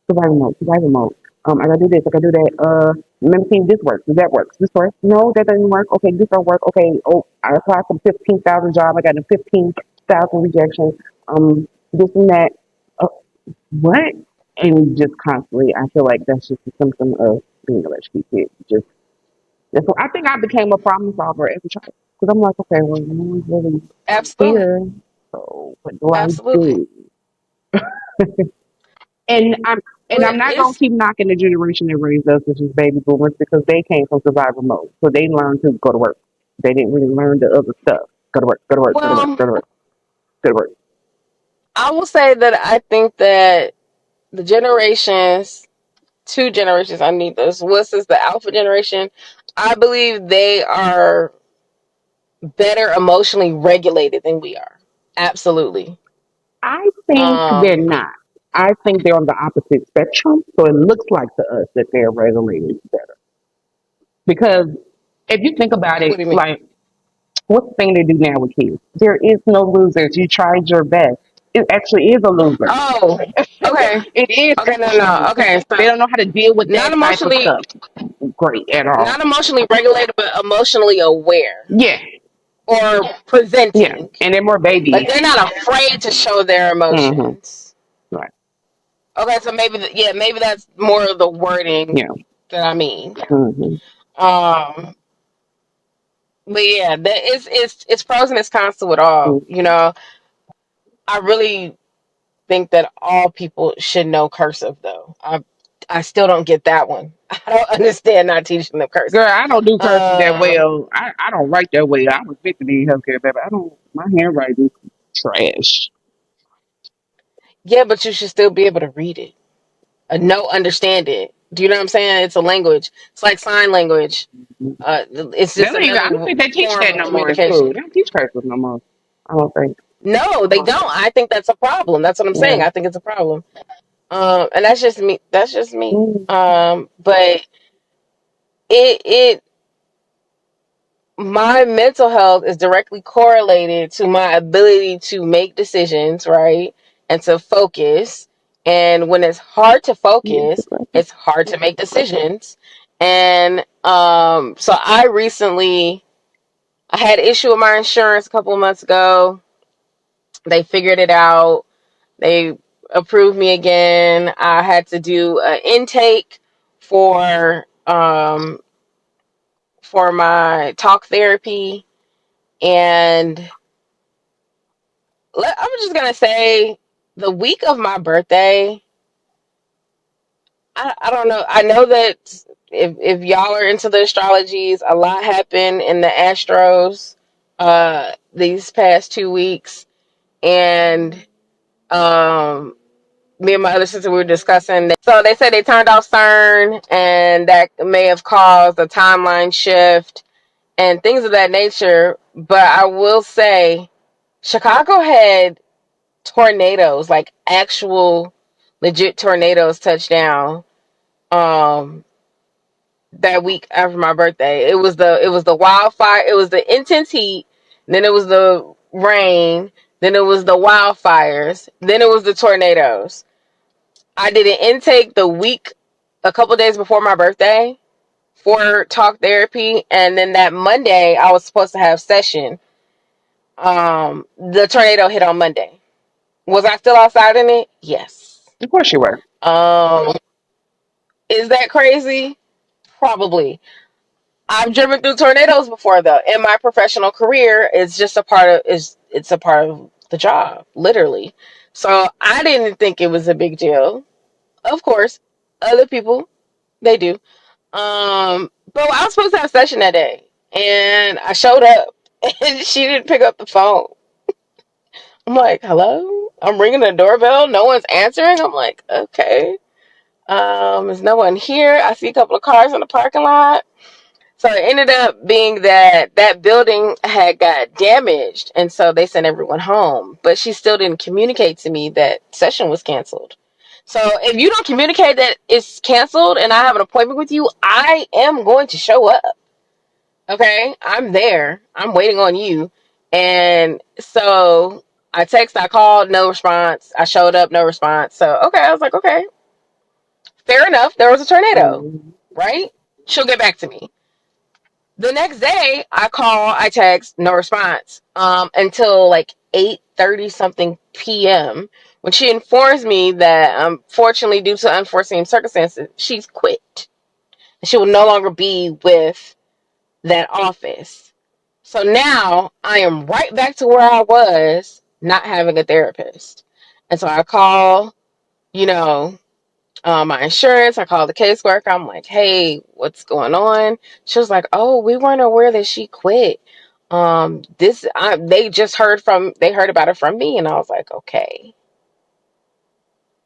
survival mode, survival mode. I gotta do this, I gotta do that. Let me see if this works. Does that work? This works? No, that doesn't work. Okay, this don't work. Okay, oh, I applied for 15,000 job. I got a 15,000 rejection. This and that. Uh, what? And just constantly, I feel like that's just a symptom of being a latchkey kid. Just So I think I became a problem solver as a child because I'm like, okay, well, no one's really Absolutely. here, so what do I Absolutely. do? And I'm But not gonna it's keep knocking the generation that raised us, which is baby boomers, because they came from survival mode, so they learned to go to work. They didn't really learn the other stuff. Go to work, go to work, go to work, well, go to work, go to work. I will say that I think that the generations, two generations underneath us, what's this, the alpha generation, I believe they are better emotionally regulated than we are. Absolutely. I think Um, they're not. I think they're on the opposite spectrum, so it looks like to us that they're regulated better. Because if you think about what it, do you mean? like what's the thing they do now with kids? There is no losers. You tried your best. It actually is a loser. Oh, okay. It is Okay, no, no. actually. Okay, They so don't know how to deal with not that type of emotionally, stuff. Great at all. not emotionally regulated, but emotionally aware Yeah, or yeah. presenting. And they're more Like babies. they're not afraid to show their Mm-hmm. emotions. Right. Okay, so maybe yeah, maybe that's more of the wording Yeah. that I mean. Mm-hmm. Um, but yeah, it's pros and it's cons to it all. You know, I really think that all people should know cursive though. I still don't get that one. I don't understand not teaching them Girl, cursive. I don't do cursive that Um, well. I don't write that way. I was victim in healthcare, baby. I don't. My handwriting is trash. yeah, but you should still be able to read it, understand it. Do you know what I'm saying? It's a language. It's like sign language. It's They just don't even. I don't another think they teach form that of no more in school. communication. They don't teach cursive no more. I don't think. No, they don't. I think that's a problem. That's what I'm Yeah. saying. I think it's a problem. And that's just me. That's just me. Mm. But it my mental health is directly correlated to my ability to make decisions, right? And to focus. And when it's hard to Yeah, focus, it's hard to make decisions. And so I had issue with my insurance a couple of months ago. They figured it out. They approved me again. I had to do an intake for for my talk therapy, and I'm just gonna say the week of my birthday. I don't know. I know that if y'all are into the astrologies, a lot happened in the Astros these past 2 weeks, and um me and my other sister we were discussing. So they said they turned off CERN, and that may have caused a timeline shift and things of that nature. But I will say, Chicago had tornadoes, like actual legit tornadoes, touch down um that week after my birthday. It was the wildfire, it was the intense heat, then it was the rain, then it was the wildfires, then it was the tornadoes. I did an intake the week, a couple days before my birthday for talk therapy, and then that Monday I was supposed to have session. The tornado hit on Monday. Was I still outside in it? Yes. of course you were. Um, is that crazy? Probably. I've driven through tornadoes before though. In my professional career, it's a part of the job, literally. So I didn't think it was a big deal. Of course, other people they do. But I was supposed to have session that day, and I showed up, and she didn't pick up the phone. I'm like, "Hello?" I'm ringing the doorbell. No one's answering. I'm like, "Okay, there's no one here." I see a couple of cars in the parking lot. So it ended up being that that building had got damaged, and so they sent everyone home. But she still didn't communicate to me that session was canceled. So if you don't communicate that it's canceled and I have an appointment with you, I am going to show up. Okay, I'm there. I'm waiting on you. And so I text, I called, no response. I showed up, no response. So okay, I was like, okay, fair enough. There was a tornado, Mm. right? She'll get back to me. The next day, I call, I text, no response. Until like 8:30 something p.m. when she informs me that unfortunately due to unforeseen circumstances, she's quit. She will no longer be with. that office. So now I am right back to where I was, not having a therapist. And so I call, you know, my insurance. I called the caseworker. I'm like, hey, what's going on? She was like, oh, we weren't aware that she quit. They just heard about it from me. And I was like, okay,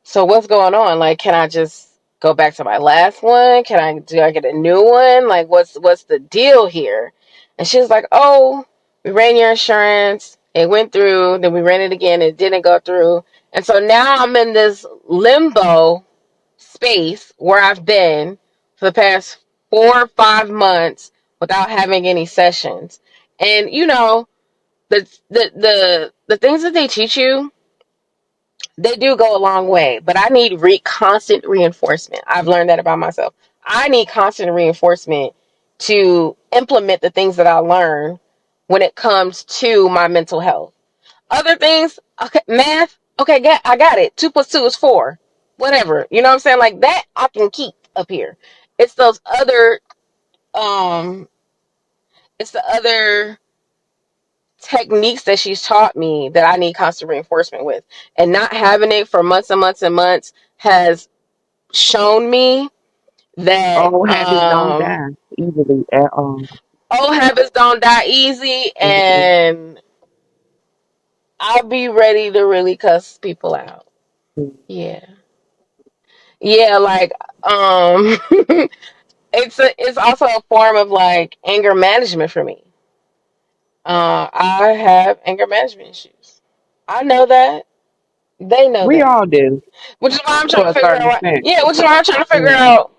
so what's going on? Like, can I just go back to my last one? Do I get a new one? Like, what's the deal here? And she was like, oh, we ran your insurance. It went through. Then we ran it again. It didn't go through. And so now I'm in this limbo space where I've been for the past 4 or 5 months without having any sessions. And the things that they teach you, they do go a long way, but I need constant reinforcement. I've learned that about myself. I need constant reinforcement to implement the things that I learn when it comes to my mental health. Other things, okay, math, okay, I got it. 2 plus 2 is 4. Whatever. You know what I'm saying? Like that I can keep up here. It's those other um it's the other techniques that she's taught me that I need constant reinforcement with. And not having it for months and months and months has shown me that Old habits don't die easily at all. old habits don't die easy, Mm-mm. and I'll be ready to really cuss people out. Yeah. Yeah, like it's also a form of like anger management for me. I have anger management issues. I know that. They know We that. all do Which is why I'm to trying to a figure certain out. extent. Yeah, which is why I'm trying to figure Mm. out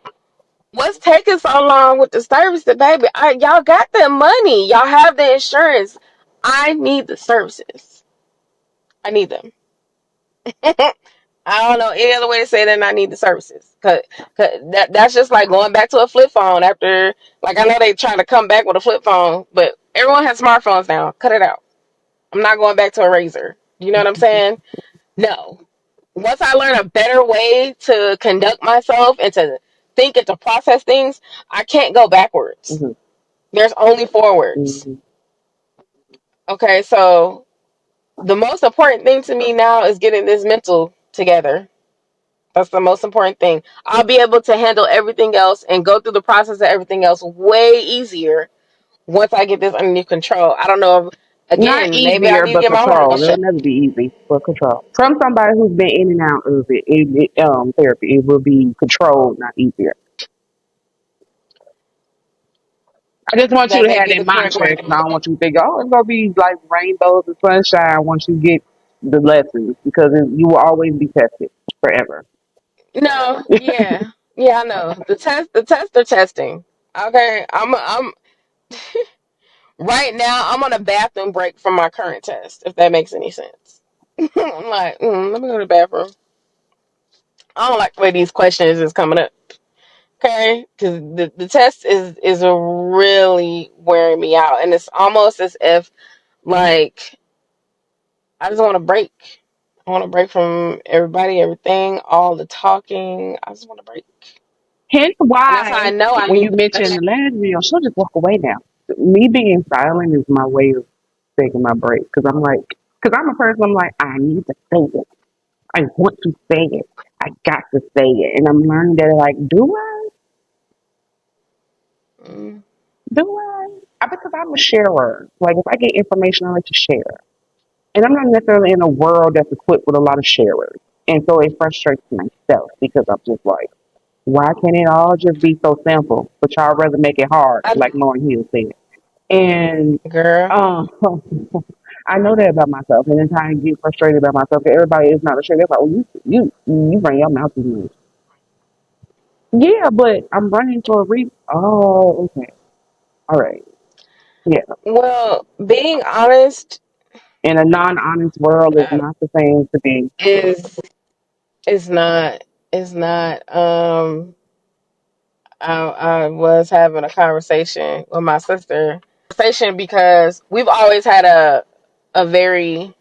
what's taking so long with the services, baby. Y'all got the money. Y'all have the insurance. I need the services. I need them. I don't know any other way to say that I need the services. Cause that's just like going back to a flip phone after, like, I know they trying to come back with a flip phone, but everyone has smartphones now. Cut it out. I'm not going back to a razor. You know what I'm saying? No. Once I learn a better way to conduct myself and to think and to process things, I can't go backwards. Mm-hmm. There's only forwards. Mm-hmm. Okay, so the most important thing to me now is getting this mental together. That's the most important thing. I'll be able to handle everything else and go through the process of everything else way easier once I get this underneath control. I don't know if, Not again, maybe I easier, need to but get my control. hormones It'll checked. never be easy, but control. From somebody who's been in and out of therapy, it will be controlled, not easier. I just want you That to may have be that the correct mantra, word. because I don't want you to think, oh, it's gonna be like rainbows and sunshine once you get the lessons, because you will always be tested forever. No, yeah. Yeah, I know. The tests are testing. Okay. I'm right now I'm on a bathroom break from my current test, if that makes any sense. I'm like, let me go to the bathroom. I don't like the way these questions is coming up. Okay, because the test is really wearing me out, and it's almost as if like I just want to break. I want to break from everybody, everything, all the talking. I just want to break, Hence and that's how I why know I when you need. mention the last video, she'll just walk away now. Me being silent is my way of taking my break, because I'm like, because I'm a person, I'm like, I need to say it. I want to say it. I got to say it. And I'm learning that, like, do I? Mm, Do I? Because I'm a sharer. Like, if I get information, I like to share. And I'm not necessarily in a world that's equipped with a lot of sharers. And so it frustrates myself, because I'm just like, why can't it all just be so simple? But y'all rather make it hard, I, like Lauren Hill said. And girl, um, I know that about myself. And then I get frustrated about myself. Everybody is not a sharer. They're like, well, you bring your mouth too much. Yeah, but I'm running for a reason. Oh, okay. All right. Yeah. well, being honest In a non-honest world is uh, not the same to be. is is not is not. I was having a conversation with my sister. Conversation because we've always had a very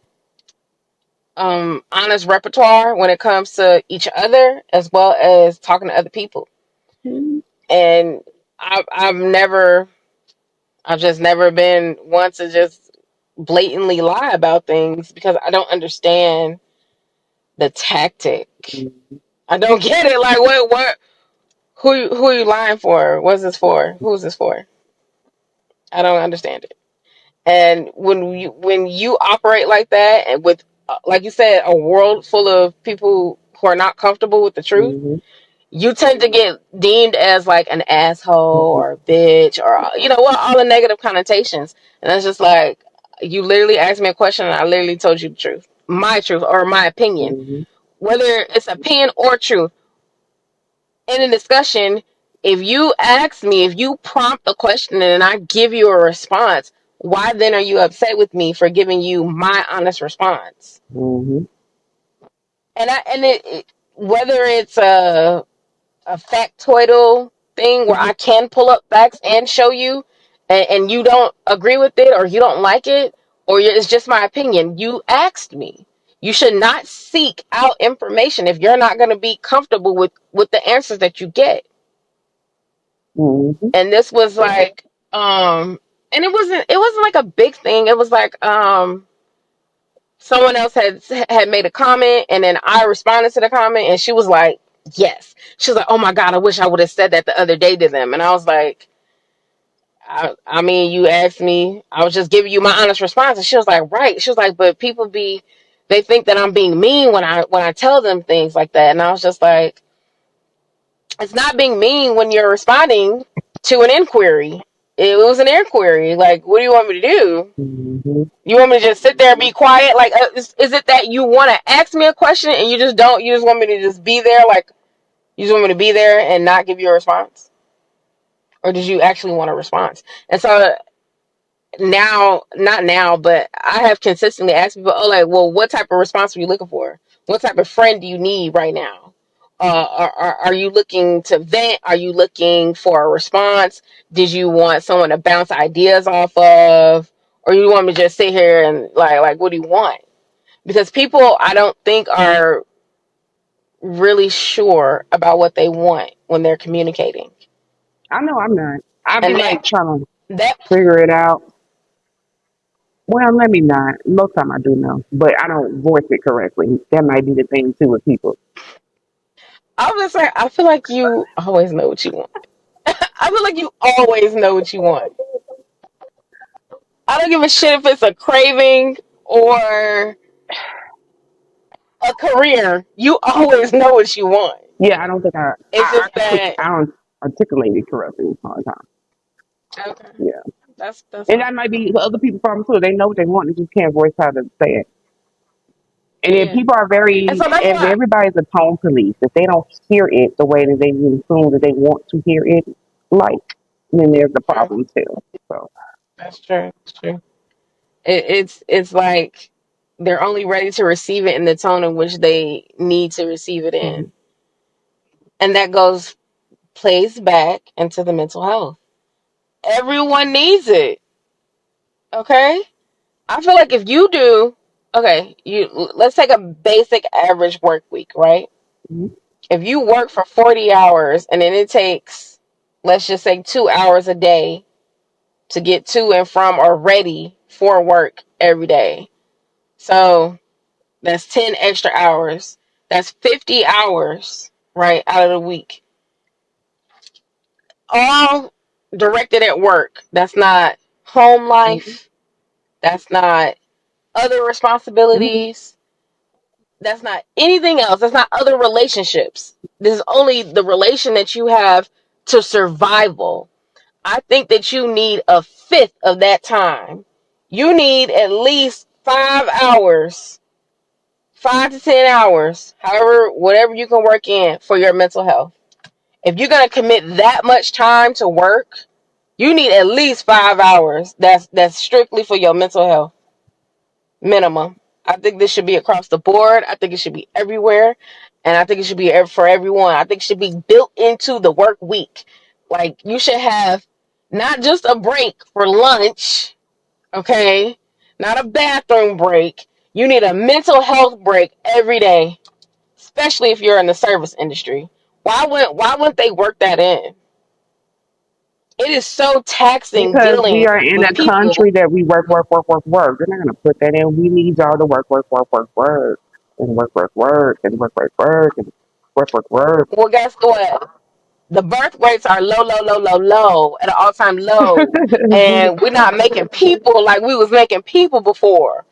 honest repertoire when it comes to each other as well as talking to other people. Hmm. And I've never I've just never been one to just blatantly lie about things because I don't understand the tactic. Mhm. I don't get it. Like, who are you lying for? What's this for? Who's this for? I don't understand it. And when you operate like that, and with like you said, a world full of people who are not comfortable with the truth, Mhm. you tend to get deemed as like an asshole Mhm. or a bitch or well, all the negative connotations. And it's just like you literally asked me a question and I literally told you the truth or my opinion, Mhm. whether it's opinion or truth in a discussion. If you ask me, if you prompt a question and I give you a response, why then are you upset with me for giving you my honest response? Mhm. Whether it's a factoidal thing where I can pull up facts and show you, and you don't agree with it or you don't like it, or it's just my opinion. You asked me. You should not seek out information if you're not going to be comfortable with the answers that you get. Mhm. And this was like, and it wasn't like a big thing. It was like, someone else had made a comment, and then I responded to the comment, and she was like, yes. She was like, oh my God, I wish I would have said that the other day to them. And I was like, I mean, you asked me, I was just giving you my honest response. And she was like, right. She was like, but people they think that I'm being mean when I tell them things like that. And I was just like, it's not being mean when you're responding to an inquiry. It was an inquiry. Like, what do you want me to do? Mhm. You want me to just sit there and be quiet? Like, is it that you want to ask me a question and you just don't? You just want me to just be there? Like, you just want me to be there and not give you a response? Or did you actually want a response? And so now, not now, but I have consistently asked people, oh, like, well, what type of response are you looking for? What type of friend do you need right now? Are you looking to vent? Are you looking for a response? Did you want someone to bounce ideas off of? Or you want me to just sit here and like what do you want? Because people, I don't think, are really sure about what they want when they're communicating. I know I'm not. I be And like trying to that figure it out. Well, let me not. Most time I do know, but I don't voice it correctly. That might be the thing too with people. I was like, I feel like you always know what you want. I feel like you always know what you want. I don't give a shit if it's a craving or a career. You always know what you want. Yeah, I don't think It's just that I don't articulate it correctly all the time. okay. Yeah, That's and fine. that might be other people problem too. They know what they want, they just can't voice how to say it. And then Yeah. people are And very, so that's and why everybody's a tone police. If they don't hear it the way that they assume that they want to hear it, like, then there's a true. problem too. So, That's true. That's true. It's like they're only ready to receive it in the tone in which they need to receive it mhm. in. And that goes plays back into the mental health. Everyone needs it. Okay? I feel like if you do, okay, you let's take a basic average work week, right? Mhm. If you work for 40 hours and then it takes, let's just say, 2 hours a day to get to and from or ready for work every day. So that's 10 extra hours. That's 50 hours, right, out of the week. All directed at work. That's not home Mhm. life. That's not other Mhm. responsibilities. That's not anything else. That's not other relationships. This is only the relation that you have to survival. I think that you need a fifth of that time. You need at least 5 hours, 5 to 10 hours, however, whatever you can work in for your mental health. If you're going to commit that much time to work, you need at least 5 hours. That's strictly for your mental health. Minimum. I think this should be across the board. I think it should be everywhere. And I think it should be for everyone. I think it should be built into the work week. Like, you should have not just a break for lunch, okay? Not a bathroom break. You need a mental health break every day, especially if you're in the service industry. Why wouldn't they work that in? it is so taxing Because we dealing are in with a country people. that we work, work, work, work, work. They're not gonna put that in. We need y'all to work, work, work, work, work, and work, work, work, and work, work, work, and work, work, work. Well, guess what? The birth rates are low, low, low, low, low at an all time low, and we're not making people like we was making people before.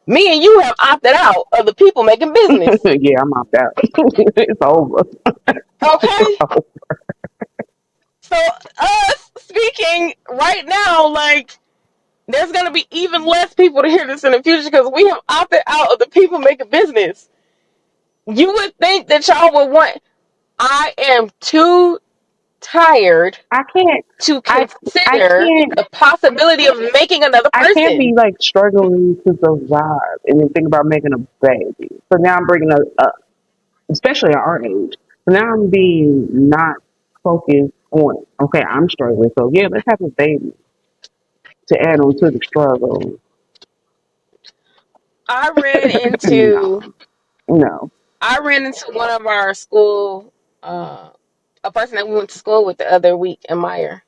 Me and you have opted out of the people making business. Yeah, I'm off that. It's over. Okay, so us speaking right now, like there's gonna be even less people to hear this in the future because we have opted out of the people making business. You would think that y'all would want. I am too tired I can't. to I I consider can't. the possibility of making another I can't be person. like struggling to survive and then think about making a baby. So now I'm bringing a especially at our age. So now I'm being not focused on it. Okay, I'm struggling. So yeah, let's have a baby to add on to the struggle. I ran No, into no. I ran into one of our school, a person that we went to school with the other week in Meyer.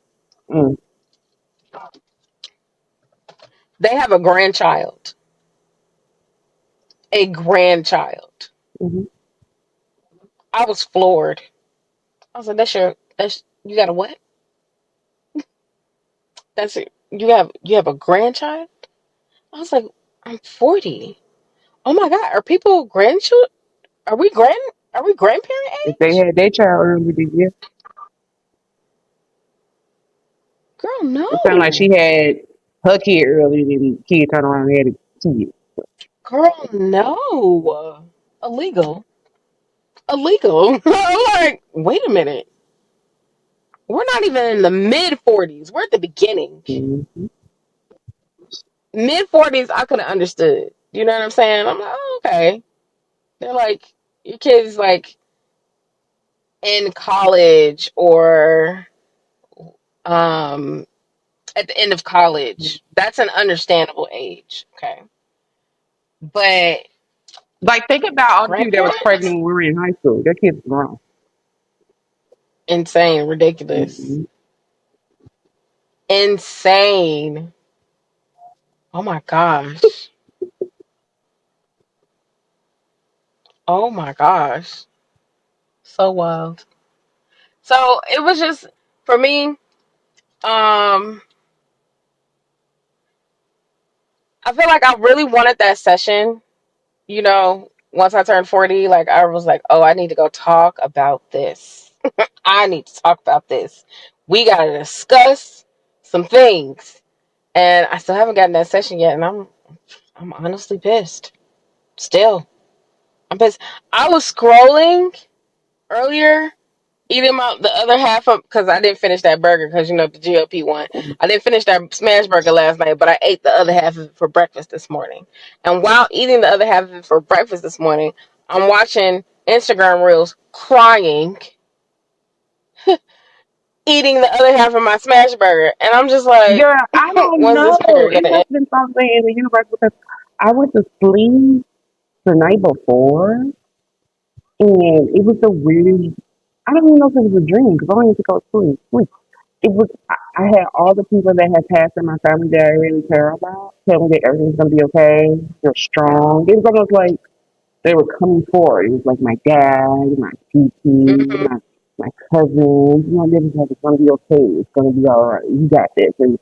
Mm, They have a grandchild. A grandchild. hmm. I was floored. I was like, that's you got a what? That's it. You have a grandchild? I was like, I'm 40. Oh my God, are people grandchildren? Are we grand? Are we grandparent If they age? had their child early this year, Girl, it sounded like she no. had her kid early, and the kid turned around and had a kid. Girl, no. Illegal. Illegal. I'm like, wait a minute. We're not even in the mid 40s. We're at the beginning. Mm-hmm. Mid 40s, I could have understood. You know what I'm saying? I'm like, oh, okay. They're like, your kid's like in college or um at the end of college. That's an understandable age. Okay. But Like, think about all the people that was pregnant grandparents? when we were in high school. Their kids were grown. Insane. Ridiculous. Mm-hmm. Insane. Oh my gosh. Oh my gosh. So wild. So it was just for me, I feel like I really wanted that session, once I turned 40, like I was like, oh, I need to go talk about this. I need to talk about this. We gotta discuss some things. And I still haven't gotten that session yet, and I'm honestly pissed. Still. I'm pissed. I was scrolling earlier eating my the other half of because I didn't finish that burger because the GLP one. I didn't finish that smash burger last night, but I ate the other half of it for breakfast this morning. And while eating the other half of it for breakfast this morning, I'm watching Instagram reels, crying, eating the other half of my smash burger, and I'm just like, Girl, I don't when's know. this burger It gonna has end? been something in the universe because I went to sleep the night before, and it was the weirdest. I don't even know if it was a dream because I don't even go to sleep. It was. I had all the people that had passed in my family that I really care about tell me that everything's gonna be okay. You're strong. It was almost like they were coming forward. It was like my dad, my TT, Hmm. my cousins. They was like, it's gonna be okay. It's gonna be all right. You got this. And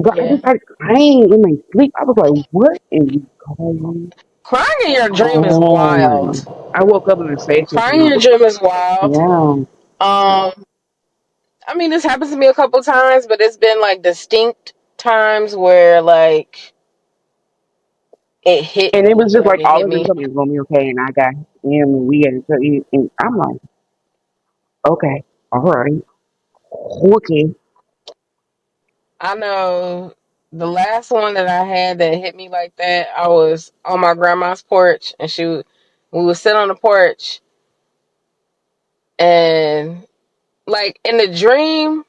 I Yeah, just started crying in my sleep. I was like, what is going crying in your dream is on? wild. I woke up in a space with Crying in my, your dream is wild. yeah. Um, I mean, this happens to me a couple times, but it's been like distinct times where like it hit And it me. was just like Like it all hit of them me. told me it's gonna be okay, and I got him, and we had to. And I'm like, okay, all right, okay. I know the last one that I had that hit me like that, I was on my grandma's porch and we would sit on the porch and like in the dream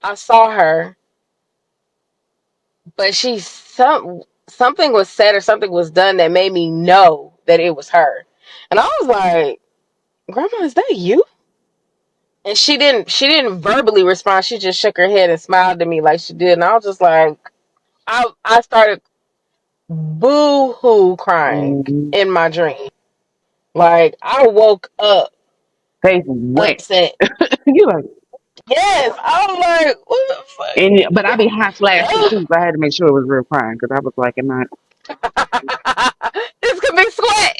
I saw her, but something was said or something was done that made me know that it was her. And I was like, Grandma, is that you? And she didn't verbally respond. She just shook her head and smiled at me like she did. And I was just like, I started boo-hoo crying Mm, in my dream. Like, I woke up face wet. upset. You like, Yes, I was like, what the and but I be hot flashing fuck? too, so I had to make sure it was real crying because I was like, am I? This could be sweat.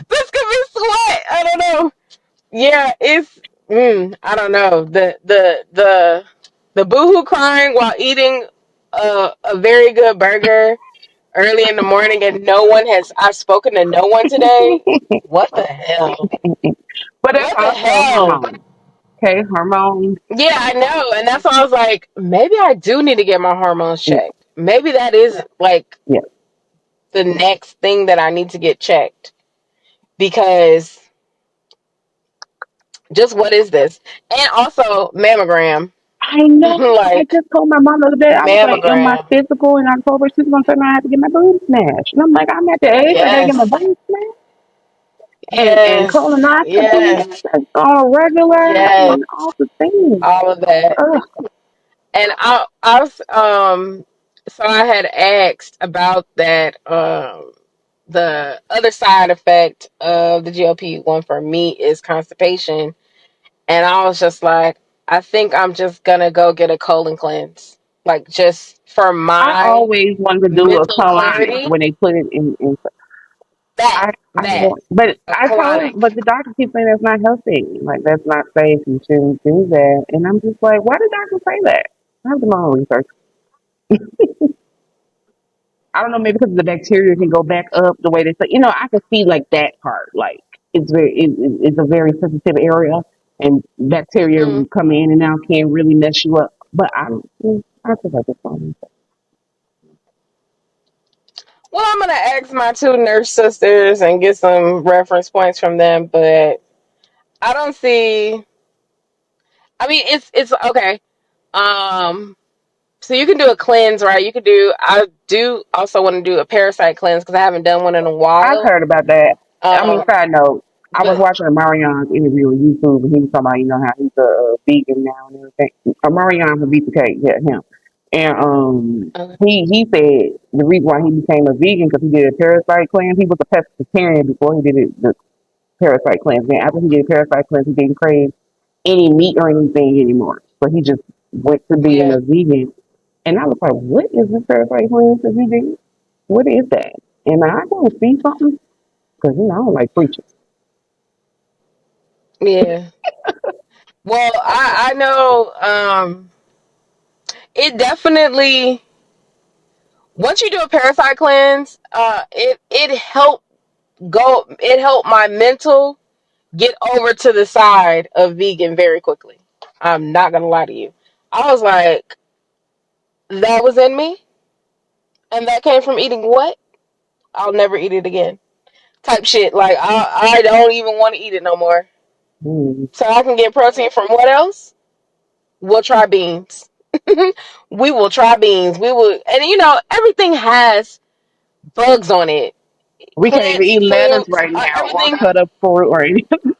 This could be sweat. I don't know. Yeah, it's I don't know. The boohoo crying while eating a very good burger early in the morning and no one has I've spoken to no one today. What the hell? But that's What the also hell? hormones. Okay, hormones. Yeah, I know. And that's why I was like, maybe I do need to get my hormones Yeah, checked. Maybe that is like yeah. the next thing that I need to get checked. Because just what is this? And also mammogram. I know. I Like just told my mom the other day. I was like, in my mammogram. physical in October, she's gonna tell me I have to get my boobs smashed, and I'm like, I'm at the age I gotta get my Yes. boobs smashed and Yes. colonoscopy Yes. on a regular Yes. and all the things. All of that. Ugh. And I was so I had asked about that the other side effect of the GLP-1 for me is constipation. And I was just like, I think I'm just gonna go get a colon cleanse. Like just for I my always wanted to do a mental colonic clarity. when they put it in. I That want, but a I told him, colonic. but the doctor keeps saying that's not healthy. Like that's not safe. You shouldn't do that. And I'm just like, why did doctors say that? I have to do my own research. I don't know, maybe because the bacteria can go back up the way they say. I can see like that part. Like it's a very sensitive area, and bacteria Mm. come in and out can really mess you up. But I think I just want Well, I'm gonna ask my two nurse sisters and get some reference points from them, but I don't see. I mean, it's okay. Um, so you can do a cleanse, right? You could do. I do also want to do a parasite cleanse because I haven't done one in a I've while. heard about that. I mean, Um, side note, I was but watching a Marion's interview on YouTube, and he was talking about, how he's a vegan now and everything. A Marion from Beat the Cake, yeah, him. And okay. he said the reason why he became a vegan because he did a parasite cleanse. He was a pescatarian before he did the parasite cleanse. Then after he did a parasite cleanse, he didn't crave any meat or anything anymore. So he just went to being Yeah, a vegan. And I was like, what is this parasite cleanse that he did? What is that? And I don't see something because I don't like preaching. yeah. Well, I know. It definitely once you do a parasite cleanse, it helped my mental get over to the side of vegan very quickly. I'm not gonna lie to you. I was like, that was in me, and that came from eating what? I'll never eat it again. Type shit. Like I don't even want to eat it no more. Mm. So I can get protein from what else? We'll try beans. We will try beans. We will, and everything has bugs on it. We can't even Plants, eat lettuce fruits, right now or everything. cut up fruit or anything.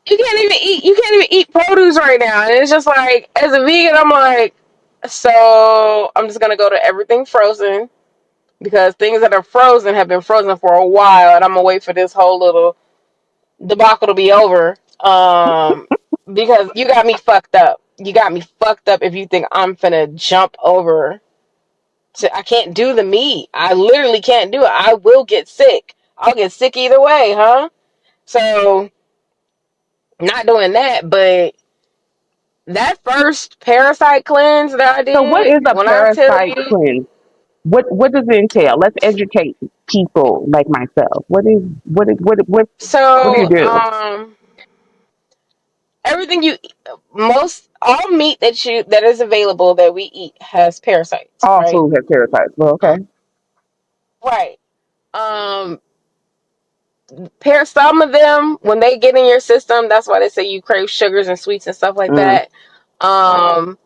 You can't even eat produce right now. And it's just like as a vegan, I'm like, so I'm just gonna go to everything frozen because things that are frozen have been frozen for a while, and I'm gonna wait for this whole little debacle to be over. Because you got me fucked up. You got me fucked up if you think I'm finna jump over. I can't do the meat. I literally can't do it. I will get sick. I'll get sick either way, huh? So not doing that, but that first parasite cleanse that I So what did, is a when I tell parasite you, cleanse? What does it entail? Let's educate people like myself. What do you so do? everything you most all meat that is available that we eat has parasites, All right? food has parasites. Well, Uh, okay. right. Um some of them when they get in your system, that's why they say you crave sugars and sweets and stuff like Mm. that. Um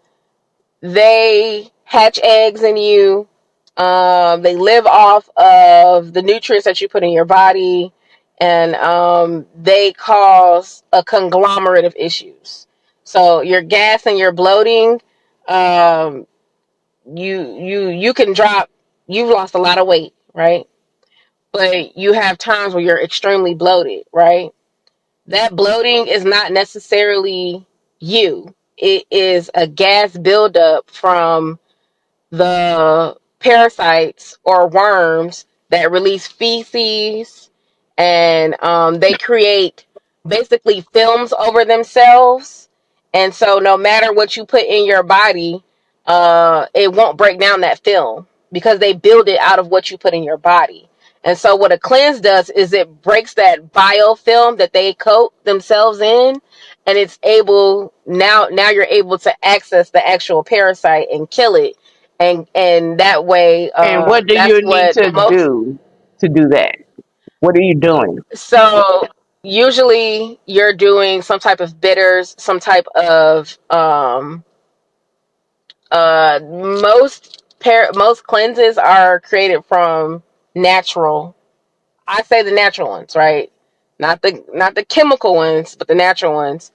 they hatch eggs in you. They live off of the nutrients that you put in your body, and they cause a conglomerate of issues. So your gas and your bloating, um, you can drop. You've lost a lot of weight, right? But you have times where you're extremely bloated, right? That bloating is not necessarily you. It is a gas buildup from the parasites or worms that release feces, and they create basically films over themselves. And so no matter what you put in your body, it won't break down that film because they build it out of what you put in your body. And so what a cleanse does is it breaks that biofilm that they coat themselves in, and it's able now you're able to access the actual parasite and kill it. And that way, And what do that's you need what to most. do that? What are you doing? So usually you're doing some type of bitters, some type of most cleanses are created from natural. I say the natural ones, right? Not the chemical ones, but the natural ones.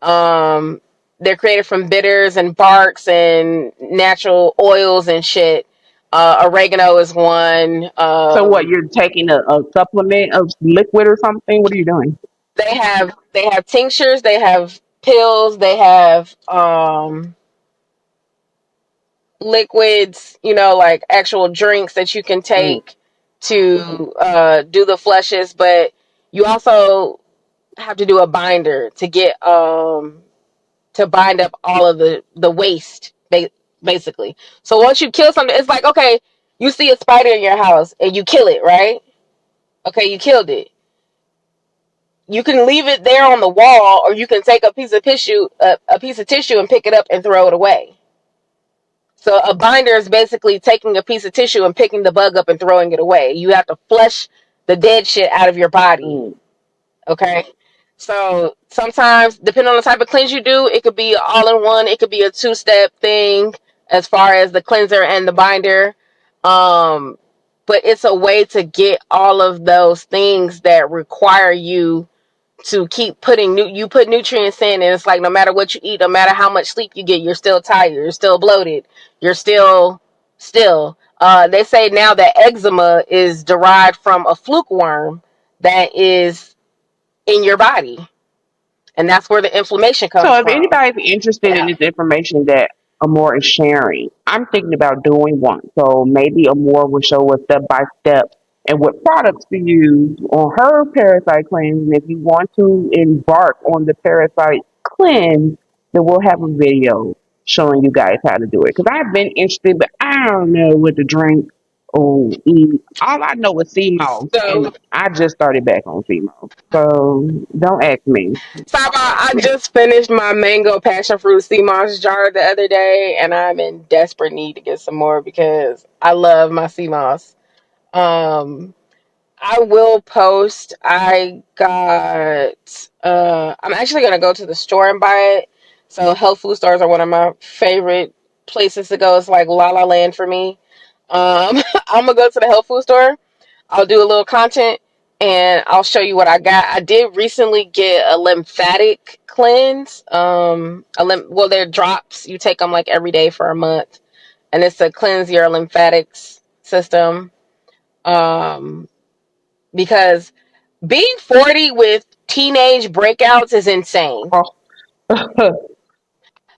Um, they're created from bitters and barks and natural oils and shit. Oregano is one. So what, you're taking a supplement of liquid or something? What are you doing? They have tinctures, they have pills, they have liquids, like actual drinks that you can Mm. take to do the flushes, but you also have to do a binder to get to bind up all of the waste, basically. So once you kill something, it's like, okay, you see a spider in your house and you kill it, right? Okay, you killed it. You can leave it there on the wall, or you can take a piece of tissue, and pick it up and throw it away. So a binder is basically taking a piece of tissue and picking the bug up and throwing it away. You have to flush the dead shit out of your body. Mm. Okay. So sometimes, depending on the type of cleanse you do, it could be all in one. It could be a two-step thing as far as the cleanser and the binder. Um, but it's a way to get all of those things that require you to keep you put nutrients in, and it's like no matter what you eat, no matter how much sleep you get, you're still tired, you're still bloated, you're still they say now that eczema is derived from a fluke worm that is in your body, and that's where the inflammation So comes if from. anybody's interested in Yeah. this information that Amore is sharing, I'm thinking about doing one. So maybe Amore will show us step by step and what products to use on her parasite cleanse. And if you want to embark on the parasite cleanse, then we'll have a video showing you guys how to do it. Because I've been interested, but I don't know what to drink or eat. All I know is sea moss, So, and I just started back on sea moss. So don't ask me. I just finished my mango passion fruit sea moss jar the other day, and I'm in desperate need to get some more because I love my sea moss. Um, I will post. I got. I'm actually gonna go to the store and buy it. So health food stores are one of my favorite places to go. It's like La La Land for me. I'm gonna go to the health food store. I'll do a little content and I'll show you what I got. I did recently get a lymphatic cleanse. Well, they're drops. You take them like every day for a month, and it's to cleanse your lymphatics system. Um, because being 40 with teenage breakouts is insane. Oh,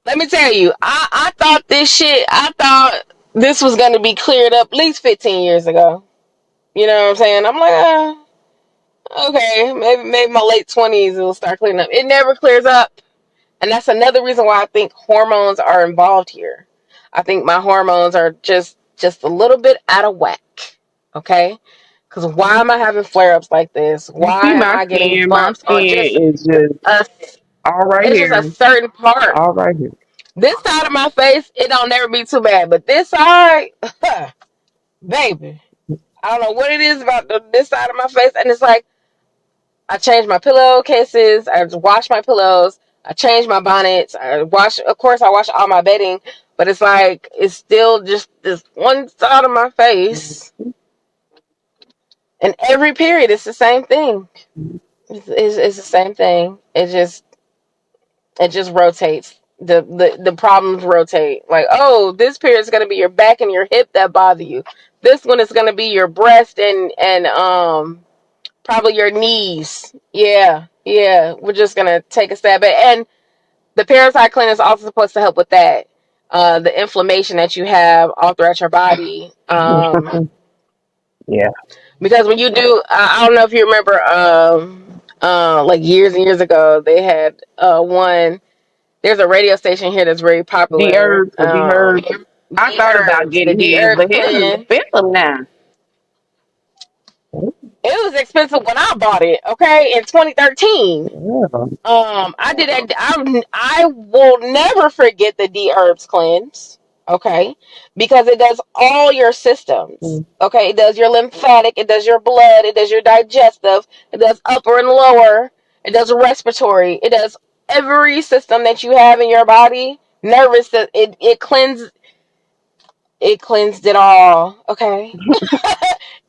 Let me tell you, I thought this was going to be cleared up at least 15 years ago. You know what I'm saying? I'm like, okay, maybe my late 20s it will start clearing up. It never clears up. And that's another reason why I think hormones are involved here. I think my hormones are just a little bit out of whack. Okay? Because why am I having flare ups like this? you see Why am my I getting skin. My bumps on just skin is just a all right it's just a here. certain part. All right here. This side of my face, it don't never be too bad. But this side, baby, I don't know what it is about this side of my face. And it's like, I changed my pillowcases. I wash my pillows. I changed my bonnets. Of course, I wash all my bedding. But it's like, it's still just this one side of my face. And every period, it's the same thing. It's the same thing. It just It just rotates. The problems rotate. Like, oh, this period is gonna be your back and your hip that bother you. This one is gonna be your breast and probably your knees. Yeah, yeah. We're just gonna take a stab at it. And the parasite cleanse is also supposed to help with that. The inflammation that you have all throughout your body. Yeah. Because when you do, I don't know if you remember, like years and years ago, they had one. There's a radio station here that's very The popular. herbs, the herbs. I The thought about herbs, the getting D his, herbs but his is cleanse. expensive now. It was expensive when I bought it. Okay, in 2013. Yeah. I did that. I will never forget the D herbs cleanse. Okay, because it does all your systems. Mm. Okay, it does your lymphatic, it does your blood, it does your digestive, it does upper and lower, it does respiratory, it does every system that you have in your body. Nervous, it cleansed it all. Okay,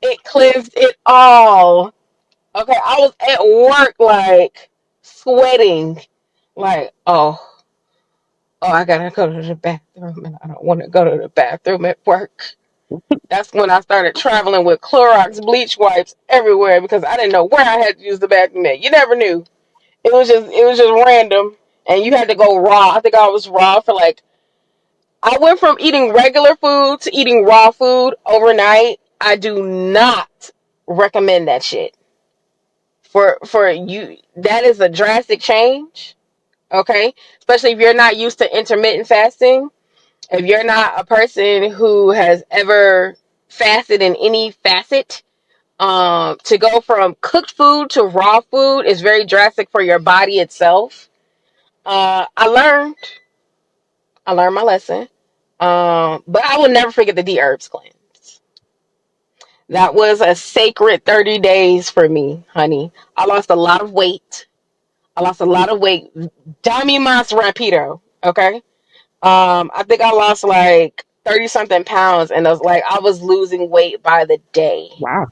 it cleansed it all. Okay, I was at work like sweating, like I gotta go to the bathroom, and I don't want to go to the bathroom at work. That's when I started traveling with Clorox bleach wipes everywhere because I didn't know where I had to use the bathroom at. You never knew. It was just random, and you had to go raw. I think I was raw for like I went from eating regular food to eating raw food overnight. I do not recommend that shit for you. That is a drastic change. Okay, especially if you're not used to intermittent fasting. If you're not a person who has ever fasted in any facet, to go from cooked food to raw food is very drastic for your body itself. I learned my lesson. But I will never forget the D herbs cleanse. That was a sacred 30 days for me, honey. I lost a lot of weight. I lost a lot of weight. Dami mas rapido. Okay. I think I lost like 30 something pounds, and I was losing weight by the day. Wow.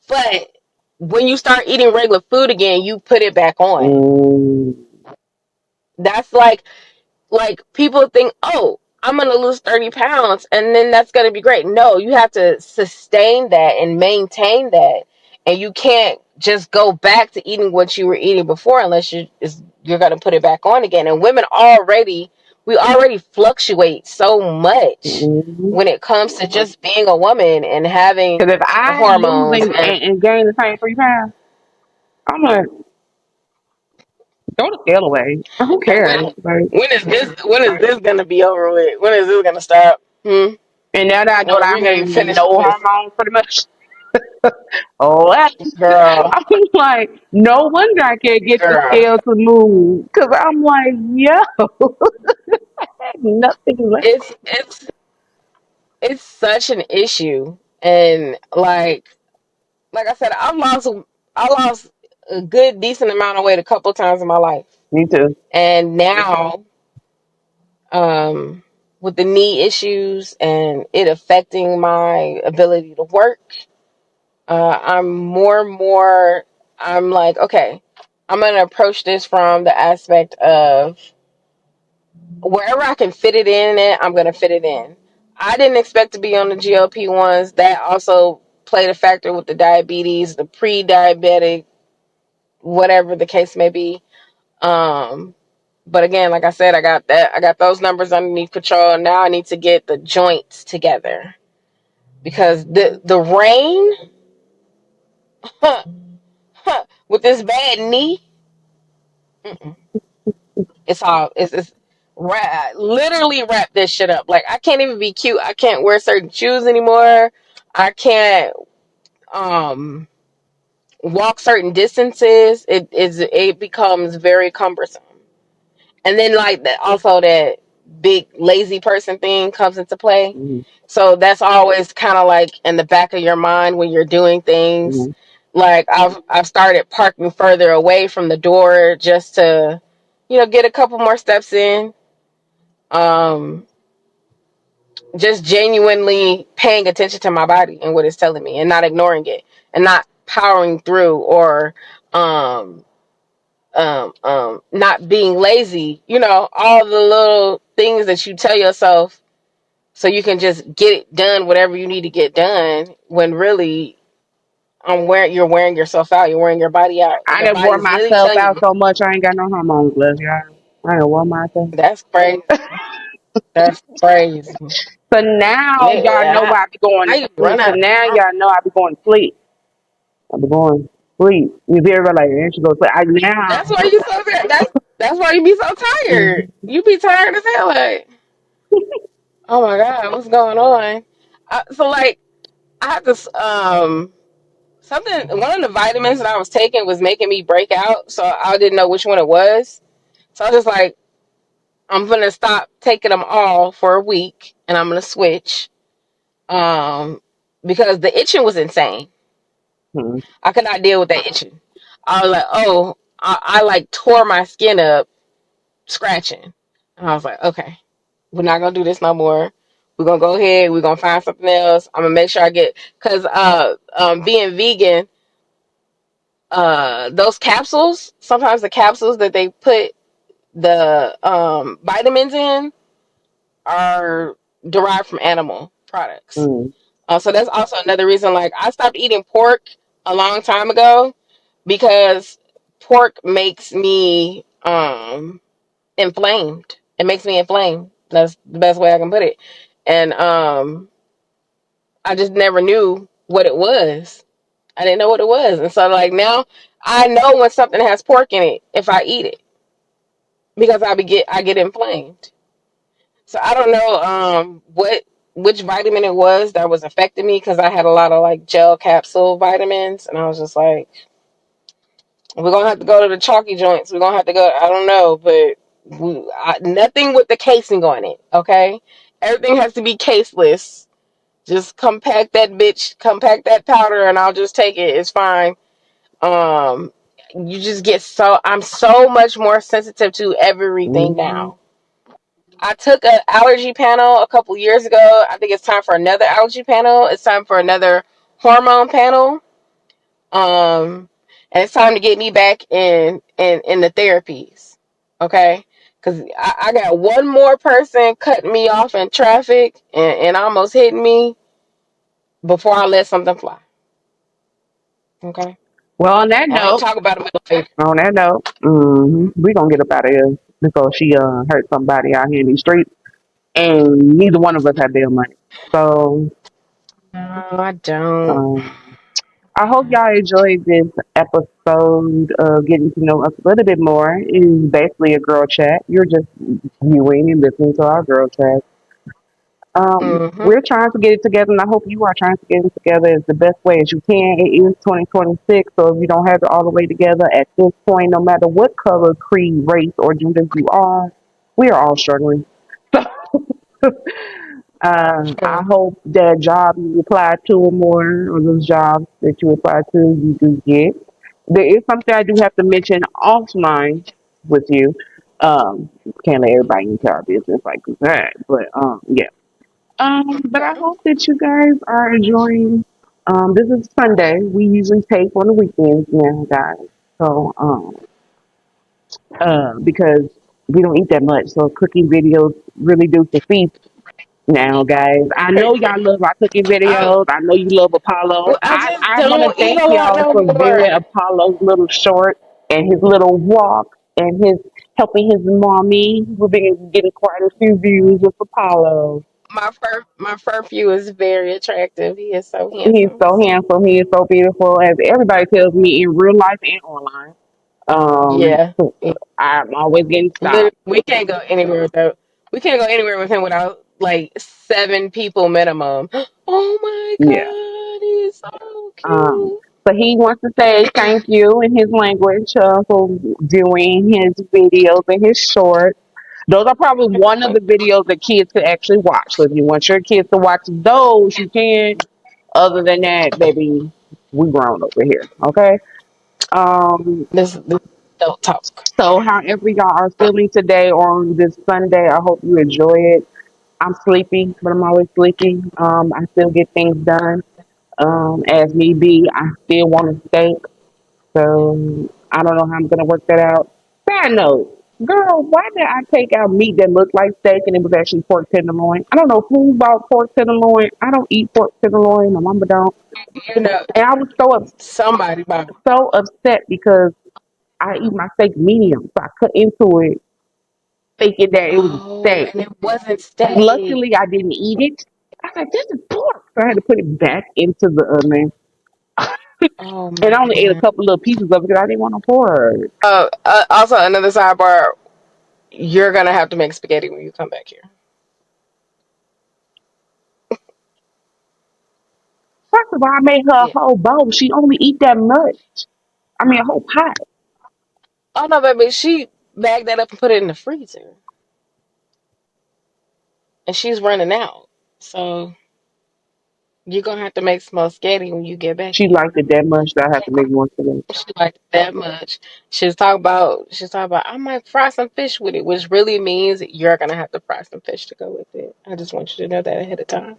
But when you start eating regular food again, you put it back on. Mm. That's like people think, oh, I'm gonna lose 30 pounds and then that's gonna be great. No, you have to sustain that and maintain that, and you can't just go back to eating what you were eating before unless you're gonna put it back on again. And women we already fluctuate so much Mm. when it comes to just being a woman and having Because if I hormones losing and gain the same 3 pounds, I'm gonna throw the scale away. Who and cares? Like, when is this gonna be over with? When is this gonna stop? and now that I know When are that we I'm gonna be on finished no with this? hormones, pretty much. Oh, Girl, I'm like, no wonder I can't get the girl. scale to move. Because I'm like, yo, nothing left. It's such an issue. And like I said, I lost a good decent amount of weight a couple times in my life. Me too. And now, um with the knee issues and it affecting my ability to work, I'm more and more, I'm like, okay, I'm gonna approach this from the aspect of wherever I can fit it in, I'm gonna fit it in. I didn't expect to be on the GLP-1s. That also played a factor with the diabetes, the pre-diabetic, whatever the case may be. Um, but again, like I said, I got those numbers underneath control. Now I need to get the joints together because the rain with this bad knee, mm-mm. Literally wrap this shit up. Like I can't even be cute. I can't wear certain shoes anymore. I can't um walk certain distances. It becomes very cumbersome. And then like that also that big lazy person thing comes into play. Mm-hmm. So that's always kind of like in the back of your mind when you're doing things. Mm-hmm. Like I've started parking further away from the door just to, get a couple more steps in. Um, just genuinely paying attention to my body and what it's telling me and not ignoring it and not powering through or um not being lazy, all the little things that you tell yourself so you can just get it done, whatever you need to get done, when really you're wearing yourself out, you're wearing your body out. I Your done wore body's literally myself telling out you so much I ain't got no hormones left, y'all. I done wore myself. that's crazy. That's crazy. So now y'all know Yeah, why I be going I to you sleep. run So out now of y'all know I be going to sleep. I be going to sleep. You hear everybody like, and she goes, I That's now. why you so tired. That's why you be so tired. Mhm. You be tired as hell. Like, oh my god, what's going on? So like, I had this something. One of the vitamins that I was taking was making me break out, so I didn't know which one it was. So I was just like, I'm gonna stop taking them all for a week, and I'm gonna switch. Because the itching was insane. Mhm. I could not deal with that itching. I was like, oh, I like tore my skin up scratching. And I was like, okay, we're not gonna do this no more. We're gonna go ahead. We're gonna find something else. I'm gonna make sure I get because being vegan, those capsules. Sometimes the capsules that they put the vitamins in are derived from animal products. Mhm. So that's also another reason. Like I stopped eating pork a long time ago because pork makes me inflamed. It makes me inflamed. That's the best way I can put it. And I just never knew what it was. I didn't know what it was. And so like now I know when something has pork in it if I eat it because I get inflamed. So I don't know which vitamin it was that was affecting me because I had a lot of like gel capsule vitamins and I was just like we're gonna have to go to the chalky joints. We're gonna have to go. I don't know, but nothing with the casing on it. Okay, everything has to be caseless. Just compact that bitch, compact that powder, and I'll just take it. It's fine. Um, you just get so I'm so much more sensitive to everything Mhm. now. I took an allergy panel a couple years ago. I think it's time for another allergy panel. It's time for another hormone panel. Um, and it's time to get me back in the therapies, okay? Because I got one more person cutting me off in traffic and almost hitting me before I let something fly, okay? Well, on that I ain't note, talking about it later. we gonna get up out of here because she hurt somebody out here in these streets, and neither one of us have their money. So No, I don't. um, I hope y'all enjoyed this episode of getting to know us a little bit more. It's basically a girl chat. You're just viewing and listening to our girl chat. Mm-hmm. We're trying to get it together, and I hope you are trying to get it together as the best way as you can. It is 2026, so if you don't have it all the way together at this point, no matter what color, creed, race, or gender you are, we are all struggling. I True. hope that job you apply to or more, or those jobs that you apply to, you do get. There is something I do have to mention offline with you. Can't let everybody into our business like that, but yeah. But I Okay. hope that you guys are enjoying. This is Sunday. We usually tape on the weekends now, guys. So, because we don't eat that much, so cooking videos really do for feast now, guys. I know y'all love our cooking I, videos. I know you love Apollo. well, I just I want to don't eat thank a lot y'all no for more. viewing Apollo's little short and his little walk and his helping his mommy. We've been getting quite a few views with Apollo. My fur view is very attractive. He is so He's handsome. so handsome. He is so beautiful, as everybody tells me in real life and online. Um, Yeah. I'm always getting Literally, stopped. we can't go anywhere without. We can't go anywhere with him without like 7 people minimum. Oh my Yeah. god, he's so Um, cute. but he wants to say thank you in his language for doing his videos and his shorts. Those are probably one of the videos that kids could actually watch. So if you want your kids to watch those, you can. Other than that, baby, we grown over here. Okay. Um, This don't talk. so however y'all are feeling today on this Sunday, I hope you enjoy it. I'm sleepy, but I'm always sleepy. I still get things done. As me be, I still want to steak. So I don't know how I'm gonna work that out. Side note, girl, why did I take out meat that looked like steak and it was actually pork tenderloin? I don't know who bought pork tenderloin. I don't eat pork tenderloin. My mama don't. You know, And I was somebody bought. so upset because I eat my steak medium, so I cut into it thinking that it was a Oh, steak. and it wasn't steak. Luckily, I didn't eat it. I was like, this is pork. So I had to put it back into the oven. Oh And my I only ate a god. couple little pieces of it because I didn't want no pork. Also, another sidebar. You're gonna have to make spaghetti when you come back here. First of all, I made her a Yeah. whole bowl. She only eat that much. I mean, a whole pot. Oh no, baby. She bagged that up and put it in the freezer, and she's running out. So you're gonna have to make some more spaghetti when you get back She here. liked it that much that I have to make more for them. She liked it that much. She's talking about I might fry some fish with it, which really means you're gonna have to fry some fish to go with it. I just want you to know that ahead of time.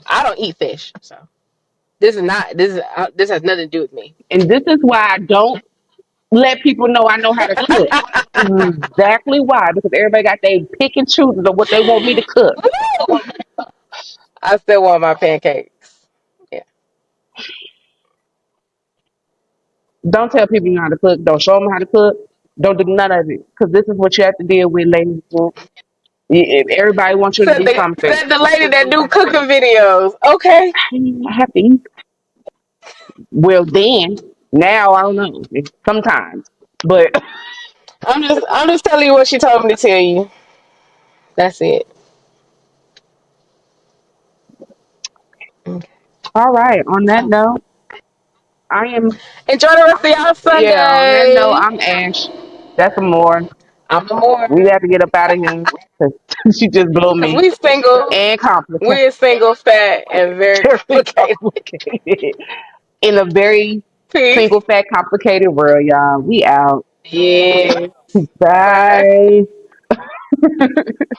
I don't eat fish, so this has nothing to do with me. And this is why I don't let people know I know how to cook. This is exactly why. Because everybody got they pick and choose of what they want me to cook. I still want my pancakes. Yeah. Don't tell people you know how to cook. Don't show them how to cook. Don't do none of it. Because this is what you have to deal with, ladies. If everybody wants you to do something, Said the lady that do cooking videos. Okay. I have to eat. Well, then, now I don't know. Sometimes. But I'm just telling you what she told me to tell you. That's it. Okay. all right. On that So note, I am. enjoy the rest of y'all Yeah. On that note, Sunday. I'm Ash. That's more. I'm more We have to get up out of here. 'Cause she just blew because me we single. and complicated. We're single, fat, and very Very complicated. complicated in a very Peace. single, fat, complicated world, y'all. We out. Yes. Bye. Bye.